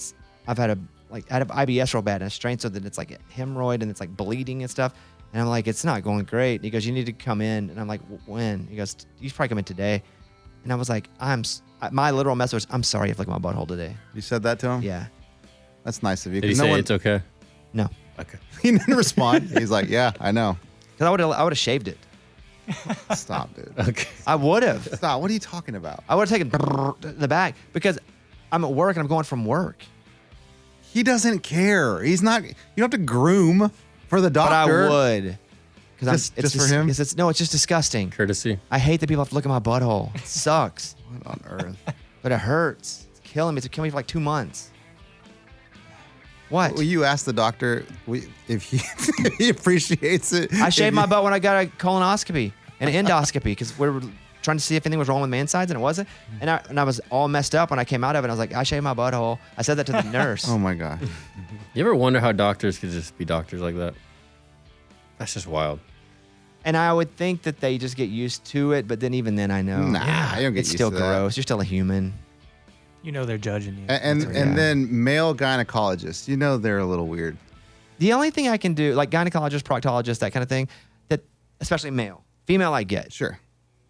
I had IBS real bad and a strain, so that it's like a hemorrhoid and it's like bleeding and stuff. And I'm like, "It's not going great." And he goes, "You need to come in." And I'm like, "When?" He goes, "You should probably come in today." And I was like, my literal message was, "I'm sorry if I look at my butthole today." You said that to him? Yeah. That's nice of you. Did he 'cause say it's okay? No. Okay. He didn't respond. He's like, yeah, I know. Because I would have shaved it. Stop, dude. Okay. I would have. Stop. What are you talking about? I would have taken the back because I'm at work and I'm going from work. He doesn't care. He's not. You don't have to groom for the But doctor. I would. Just for him? It's just disgusting. Courtesy. I hate that people have to look at my butthole. It sucks. What on earth? But it hurts. It's killing me. It's killing me for like 2 months. What? Will you ask the doctor if he appreciates it? I shaved If my you- butt when I got a colonoscopy and an endoscopy because we were trying to see if anything was wrong with my insides, and it wasn't. And I was all messed up when I came out of it. I was like, I shaved my butthole. I said that to the nurse. Oh my god. You ever wonder how doctors could just be doctors like that? That's just wild. And I would think that they just get used to it, but then even then I know Nah, you don't get it's used still to that. gross. You're still a human. You know they're judging you. And Yeah. then male gynecologists. You know they're a little weird. The only thing I can do, like gynecologist, proctologist, that kind of thing, that especially male, female I get. Sure.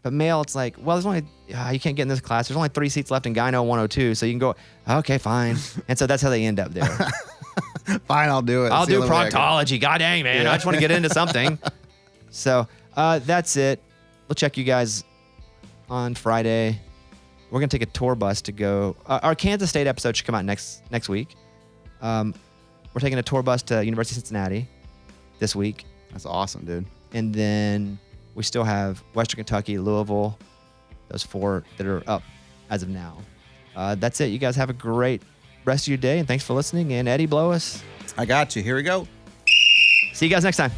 But male, it's like, well, there's only you can't get in this class. There's only 3 seats left in Gyno 102, so you can go. Okay, fine. And so that's how they end up there. Fine, I'll do it. I'll It's the do only way I can- proctology. God dang, man, I just want to get into something. So that's it. We'll check you guys on Friday. We're gonna take a tour bus to go. Our Kansas State episode should come out next week. We're taking a tour bus to University of Cincinnati this week, That's awesome, dude. and then we still have Western Kentucky, Louisville, those 4 that are up as of now. That's it. You guys have a great rest of your day, and thanks for listening. And Eddie, blow us. I got you. Here we go. See you guys next time.